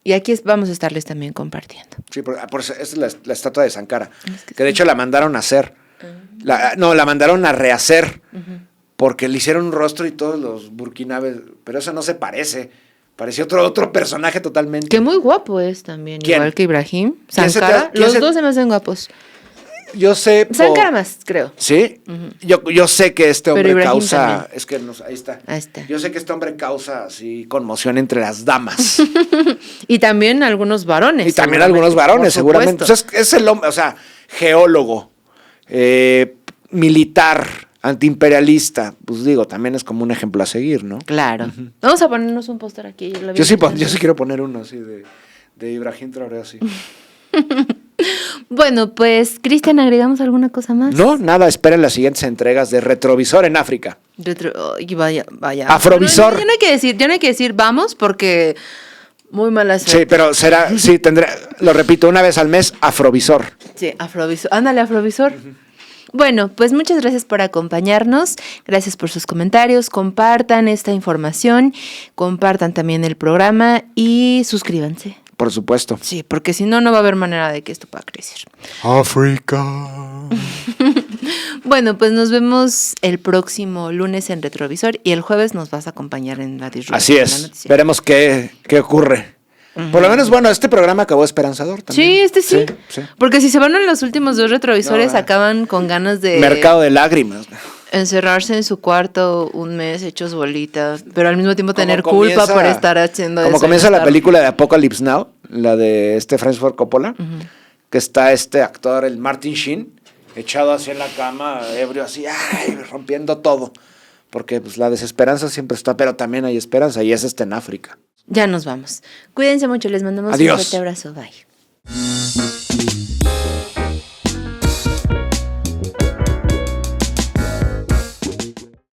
Y aquí vamos a estarles también compartiendo. Sí, por eso es la estatua de Sankara, que de hecho la mandaron a hacer. La mandaron a rehacer, porque le hicieron un rostro y todos los burkinabes, pero eso no se parece. Parecía otro personaje totalmente. Que muy guapo es también, ¿Quién? igual que Ibrahim. ¿Quién Sankara, quién los dos se me hacen guapos. Yo sé... Sankara más, creo. ¿Sí? Yo sé que este hombre Ibrahim causa... también. Es que ahí está. Ahí está. Yo sé que este hombre causa así conmoción entre las damas. Y también algunos varones. Y también algunos varones, por seguramente. supuesto. Pues es el hombre, o sea, geólogo, militar, antiimperialista. Pues digo, también es como un ejemplo a seguir, ¿no? Claro. Vamos a ponernos un póster aquí. Yo sí quiero poner uno así de Ibrahim Traoré así. Bueno, pues, Cristian, ¿agregamos alguna cosa más? No, nada, esperen las siguientes entregas de Retrovisor en África. Y vaya. Afrovisor. No, ya no hay que decir vamos porque muy mala suerte. Sí, pero tendré, lo repito, una vez al mes, Afrovisor. Sí, Afrovisor. Ándale, Afrovisor. Bueno, pues muchas gracias por acompañarnos, gracias por sus comentarios, compartan esta información, compartan también el programa y suscríbanse. Por supuesto. Sí, porque si no, no va a haber manera de que esto pueda crecer. África. Bueno, pues nos vemos el próximo lunes en Retrovisor y el jueves nos vas a acompañar en la disrupción. Así es. Veremos qué ocurre. Por lo menos, bueno, este programa acabó esperanzador también. Sí, sí. Porque si se van en los últimos dos retrovisores, No, acaban con ganas de... Mercado de lágrimas. Encerrarse en su cuarto un mes hechos bolitas, pero al mismo tiempo tener Como culpa comienza- por estar haciendo eso. Como comienza la película de Apocalypse Now, la de Francis Ford Coppola, que está este actor, el Martin Sheen, echado así en la cama, ebrio, así, ay, rompiendo todo. Porque pues la desesperanza siempre está, pero también hay esperanza y esa está en África. Ya nos vamos. Cuídense mucho, les mandamos Adiós. un fuerte abrazo. Bye.